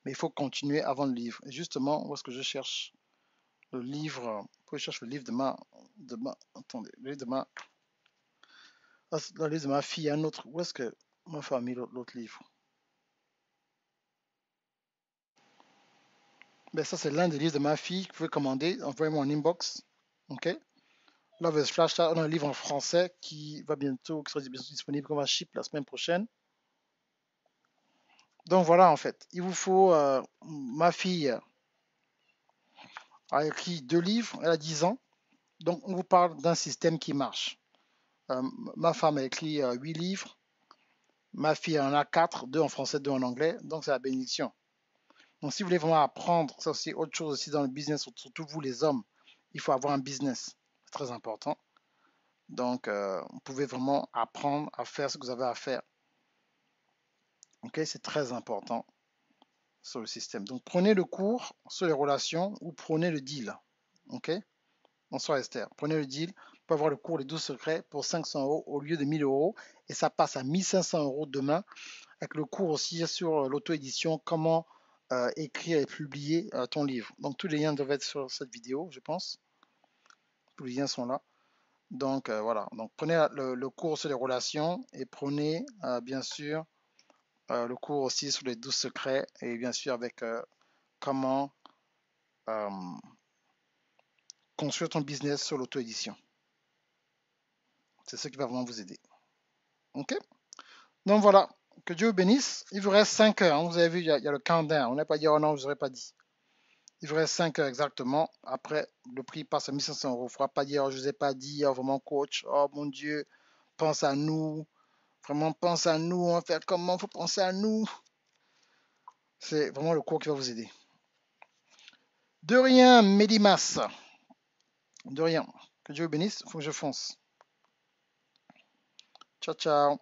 Mais il faut continuer à vendre le livre. Et justement, où est-ce que je cherche le livre? Pourquoi je cherche le livre attendez, le livre de ma, le livre de ma fille, un autre. Où est-ce que ma femme a mis l'autre livre? Ben, ça, c'est l'un des livres de ma fille que vous pouvez commander. Envoyez-moi en inbox. OK? Love is Flash, on a un livre en français qui sera bientôt disponible comme un ship la semaine prochaine. Donc voilà, en fait, il vous faut, ma fille a écrit 2 livres, elle a 10 ans. Donc on vous parle d'un système qui marche. Ma femme a écrit 8 livres, ma fille en a 4, 2 en français, 2 en anglais. Donc c'est la bénédiction. Donc si vous voulez vraiment apprendre, ça aussi autre chose aussi dans le business, surtout vous les hommes, il faut avoir un business. C'est très important. Donc vous pouvez vraiment apprendre à faire ce que vous avez à faire. Ok, c'est très important sur le système. Donc prenez le cours sur les relations ou prenez le deal. Ok? Bonsoir Esther. Prenez le deal pour avoir le cours Les 12 secrets pour 500 € au lieu de 1000 € et ça passe à 1500 € demain avec le cours aussi sur l'auto-édition, comment écrire et publier ton livre. Donc tous les liens doivent être sur cette vidéo, je pense. Tous les liens sont là. Donc voilà. Donc prenez le cours sur les relations et prenez bien sûr le cours aussi sur les 12 secrets et bien sûr avec comment euh, construire ton business sur l'auto-édition. C'est ce qui va vraiment vous aider. Ok? Donc voilà. Que Dieu vous bénisse. Il vous reste 5 heures. Hein. Vous avez vu, il y a le countdown. On n'a pas dit, oh non, je n'aurais pas dit. Il vous reste 5 heures exactement. Après, le prix passe à 1500 €. Il ne faudra pas dire, oh, je ne vous ai pas dit, oh, vraiment, coach. Oh mon Dieu, pense à nous. Vraiment, pense à nous. On va faire comment? Il faut penser à nous. C'est vraiment le cours qui va vous aider. De rien, Médimas. De rien. Que Dieu vous bénisse. Il faut que je fonce. Ciao, ciao.